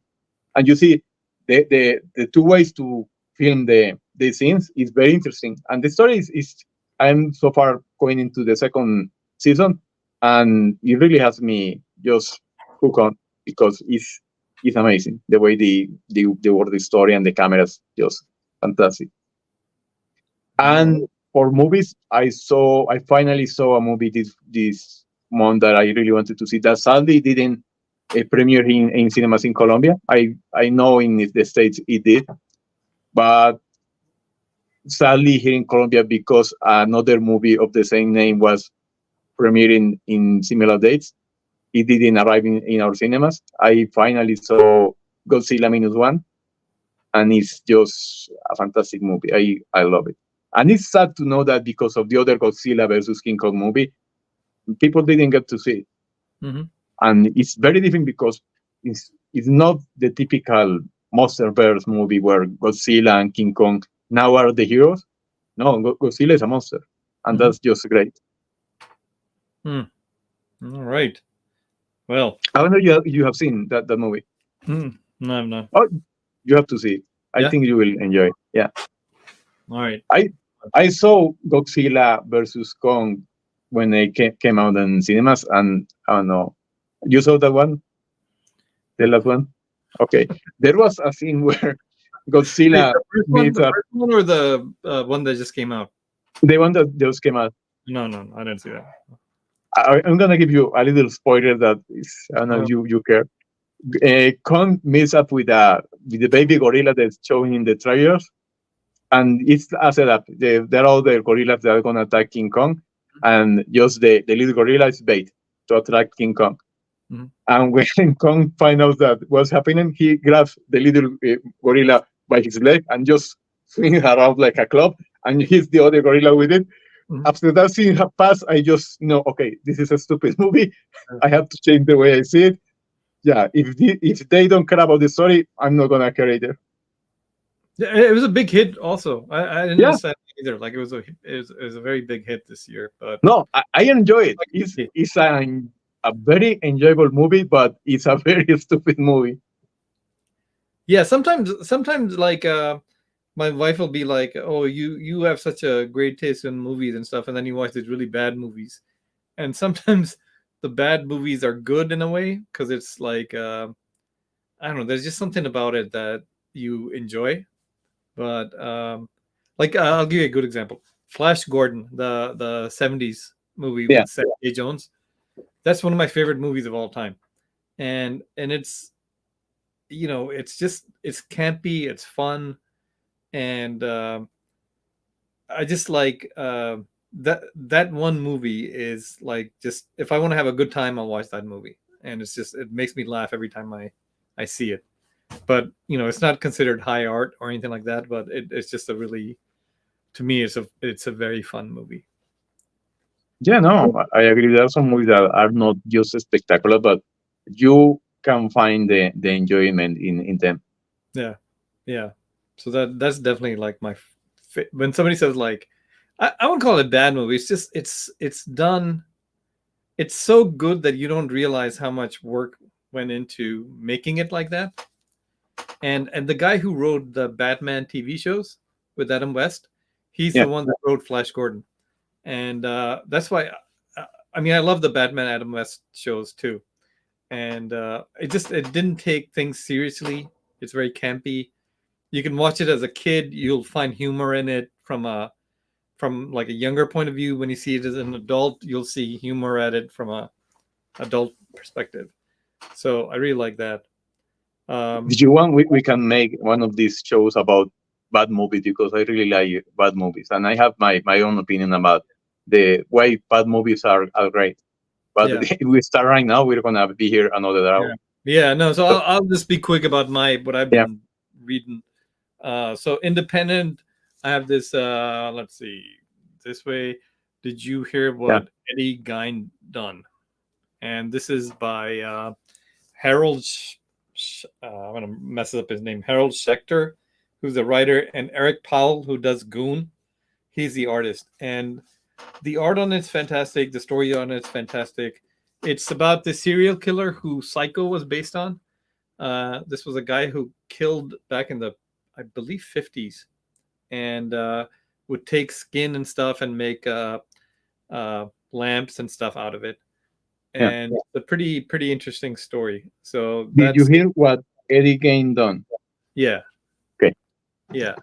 And you see the 2 ways to film the scenes is very interesting. And the story is I'm so far going into the 2nd season, and it really has me just hooked on, because it's amazing the way the world, the story, and the cameras, just fantastic. And for movies, I finally saw a movie this month that I really wanted to see, that sadly didn't premiere in cinemas in Colombia. I know in the States it did, but sadly here in Colombia, because another movie of the same name was premiering in similar dates, it didn't arrive in our cinemas. I finally saw Godzilla -1, and it's just a fantastic movie. I love it. And it's sad to know that because of the other Godzilla versus King Kong movie, people didn't get to see it. And it's very different because it's not the typical monsterverse movie where Godzilla and King Kong now are the heroes. No, Godzilla is a monster, and that's just great. All right. Well, I don't know if you have seen that movie. No, I'm not. Oh, you have to see it. I think you will enjoy it. Yeah. All right. I saw Godzilla versus Kong when they came out in cinemas, and I don't know. You saw that one, the last one? Okay, there was a scene where Wait, Godzilla meets the up. first one or the one that just came out? The one that just came out. No, I didn't see that. I'm gonna give you a little spoiler that is, I don't know if you care. Kong meets up with the baby gorilla that's showing in the trailers, and it's a setup. There are all the gorillas that are gonna attack King Kong, and just the little gorilla is bait to attract King Kong. Mhm. And when Kong finds out that what's happening, he grabs the little gorilla by his leg and just swings around like a club and hits the other gorilla with it. Mhm. After that scene has passed, I just know, okay, this is a stupid movie. Yeah. I have to change the way I see it. Yeah, if they don't care about the story, I'm not gonna care either. Yeah, it was a big hit. Also, I didn't Yeah. understand either. Like it was a very big hit this year. But No, I enjoy it. It's Yeah. it's a very enjoyable movie, but it's a very stupid movie. Yeah, sometimes like my wife will be like, "Oh, you have such a great taste in movies and stuff," and then you watch these really bad movies, and sometimes the bad movies are good in a way because it's like I don't know. There's just something about it that you enjoy. But like I'll give you a good example. Flash Gordon, the '70s movie Yeah. with Samuel J. Jones. That's one of my favorite movies of all time, and it's it's campy, it's fun, and I just like that one movie is like just if I want to have a good time, I'll watch that movie, and it makes me laugh every time I see it. But it's not considered high art or anything like that. But it's just a really, to me, it's a very fun movie. Yeah, no, I agree. There are some movies that are not just spectacular, but you can find the enjoyment in them. Yeah. So that's definitely like when somebody says like, I wouldn't call it a bad movie. It's just it's done. It's so good that you don't realize how much work went into making it like that. And the guy who wrote the Batman TV shows with Adam West, he's Yeah. the one that wrote Flash Gordon, and that's why. I mean, I love the Batman Adam West shows too, and it didn't take things seriously. It's very campy. You can watch it as a kid. You'll find humor in it from like a younger point of view. When you see it as an adult, you'll see humor at it from a adult perspective. So I really like that. If you want, we can make one of these shows about bad movies because I really like bad movies, and I have my own opinion about the why bad movies are great. But Yeah. if we start right now, we're gonna be here another hour. Yeah, no. So I'll just be quick about what I've Yeah. been reading. So independent. I have this. Let's see. This way. Did you hear what Eddie Gein done? And this is by Harold. I'm gonna mess up his name. Harold Schechter, who's the writer, and Eric Powell, who does Goon. He's the artist, and the art on it's fantastic. The story on it's fantastic. It's about the serial killer who Psycho was based on. This was a guy who killed back in the, I believe, 50s, and would take skin and stuff and make lamps and stuff out of it. And it's a pretty interesting story. So did you hear what Eddie Gein done? Yeah. Okay. Yeah.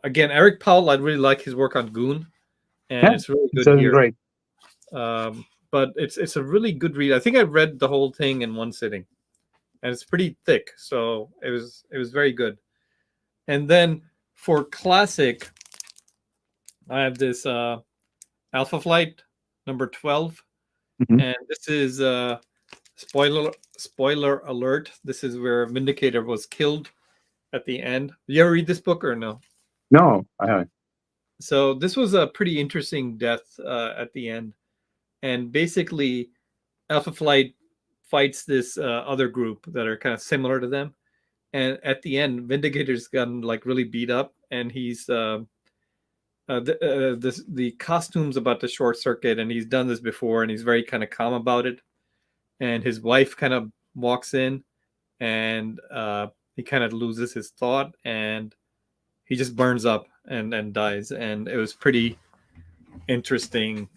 Again, Eric Powell, I really like his work on Goon, and it's really good here. Great. But it's a really good read. I think I read the whole thing in one sitting, and it's pretty thick, so it was very good. And then for classic, I have this Alpha Flight number 12, and this is spoiler alert. This is where Vindicator was killed at the end. Did you ever read this book or no? No, I haven't. So this was a pretty interesting death at the end, and basically, Alpha Flight fights this other group that are kind of similar to them, and at the end, Vindicator's gotten like really beat up, and he's the costume's about to short circuit, and he's done this before, and he's very kind of calm about it, and his wife kind of walks in, and he kind of loses his thought, and he just burns up and dies, and it was pretty interesting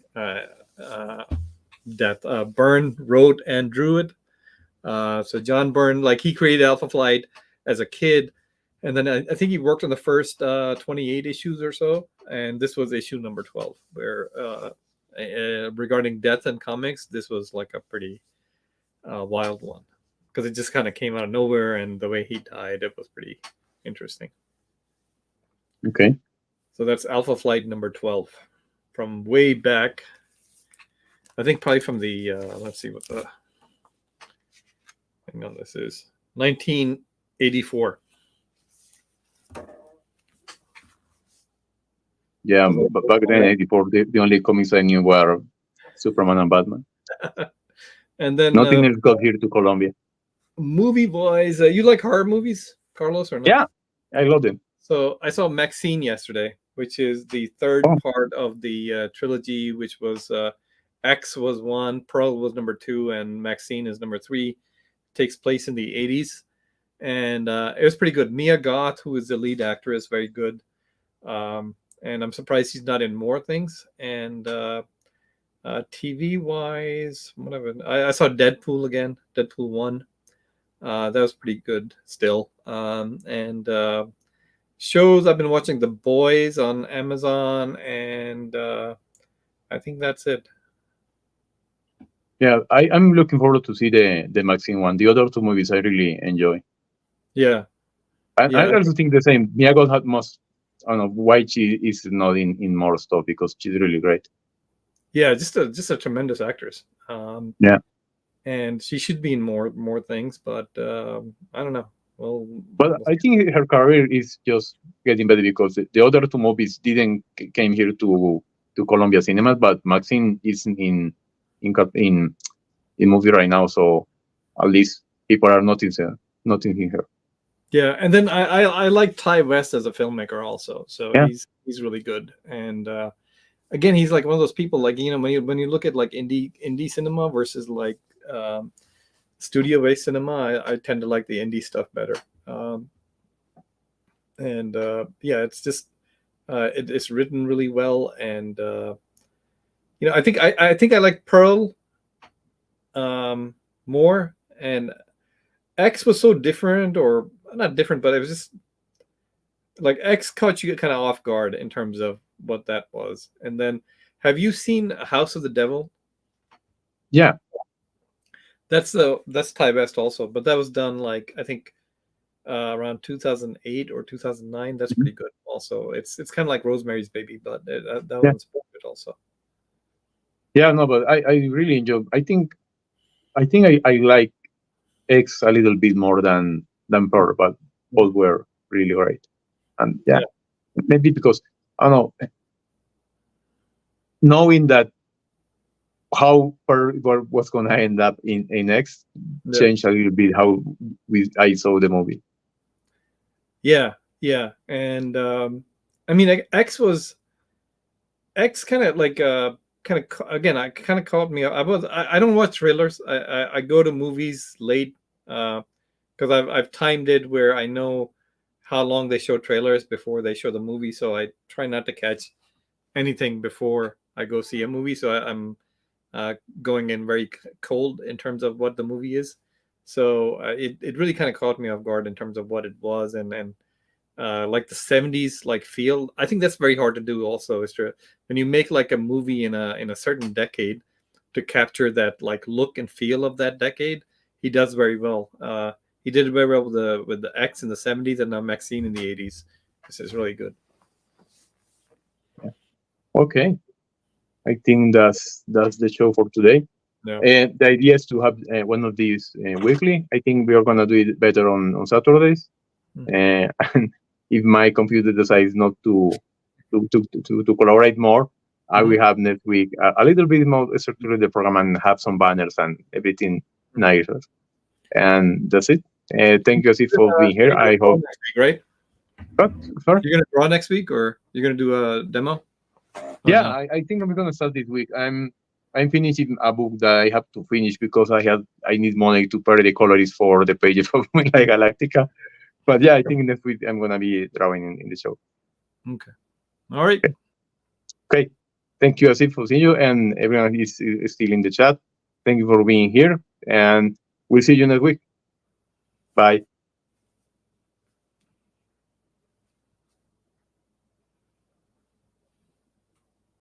death. Byrne wrote and drew it. So John Byrne, like he created Alpha Flight as a kid, and then I think he worked on the first 28 issues or so, and this was issue number 12, where regarding death in comics, this was like a pretty wild one, because it just kind of came out of nowhere, and the way he died, it was pretty interesting. Okay. So that's Alpha Flight number 12 from way back. I think probably from the let's see what the hang on, this is 1984. Yeah, but back then, 84, the only comics I knew were Superman and Batman. And then nothing else got here to Colombia. Movie wise, you like horror movies, Carlos, or not? Yeah, I love them. So I saw Maxine yesterday, which is the third part of the trilogy, which was X was 1, Pearl was number 2, and Maxine is number 3. Takes place in the 80s, and it was pretty good. Mia Goth, who is the lead actress, very good, and I'm surprised she's not in more things. And TV wise, whatever, I saw Deadpool again, Deadpool 1. That was pretty good still. And shows, I've been watching The Boys on Amazon, and I think that's it. Yeah, I'm looking forward to see the Maxine one. The other two movies I really enjoy. Yeah. I also think the same. Mia Goth had most. I don't know why she is not in more stuff, because she's really great. Yeah, just a tremendous actress. Yeah. And she should be in more things, but I don't know. Well, but I think her career is just getting better, because the other two movies didn't came here to Colombia cinemas, but Maxine is in movie right now, so at least people are noticing her. Yeah, and then I like Ty West as a filmmaker also, so yeah. he's really good. And again, he's like one of those people, like, you know, when you look at like indie cinema versus like studio based cinema, I tend to like the indie stuff better. And yeah, it's just it's written really well, and you know, I think I like Pearl more, and X was so different, or not different, but it was just like X caught you kind of off guard in terms of what that was. And then, have you seen House of the Devil? Yeah, that's Ty West also, but that was done like I think around 2008 or 2009. That's pretty good also. It's kind of like Rosemary's Baby, but that one's good also. Yeah, no, but I really enjoy. I think I like X a little bit more than Pearl, but both were really great. And yeah, maybe because I don't know, knowing that how Pearl was going to end up in X changed a little bit how I saw the movie. Yeah, and I mean, X kind of like again, I kind of caught me. I don't watch trailers. I go to movies late because I've timed it where I know how long they show trailers before they show the movie, so I try not to catch anything before I go see a movie. So I'm going in very cold in terms of what the movie is. So it really kind of caught me off guard in terms of what it was, and like the 70s like feel. I think that's very hard to do also, is to, when you make like a movie in a certain decade, to capture that like look and feel of that decade. He does very well. He did very well with the X in the 70s, and now Maxine in the 80s. This is really good. Yeah. Okay, I think that's the show for today. No. The idea is to have one of these weekly. I think we are gonna do it better on Saturdays. And if my computer decides not to collaborate more, I will have next week a little bit more structure the program and have some banners and everything nicer. And that's it. Thank you, Asif, for being here. I hope. Next week, right? What? Sorry? You're gonna draw next week, or you're gonna do a demo? Yeah, no? I think I'm gonna start this week. I'm finishing a book that I have to finish because I need money to pay the colorist for the pages of my Galactica. But yeah, I think next week I'm gonna be drawing in the show. Okay. All right. Okay. Thank you, Asif, for seeing you, and everyone is still in the chat. Thank you for being here, and we'll see you next week. Bye.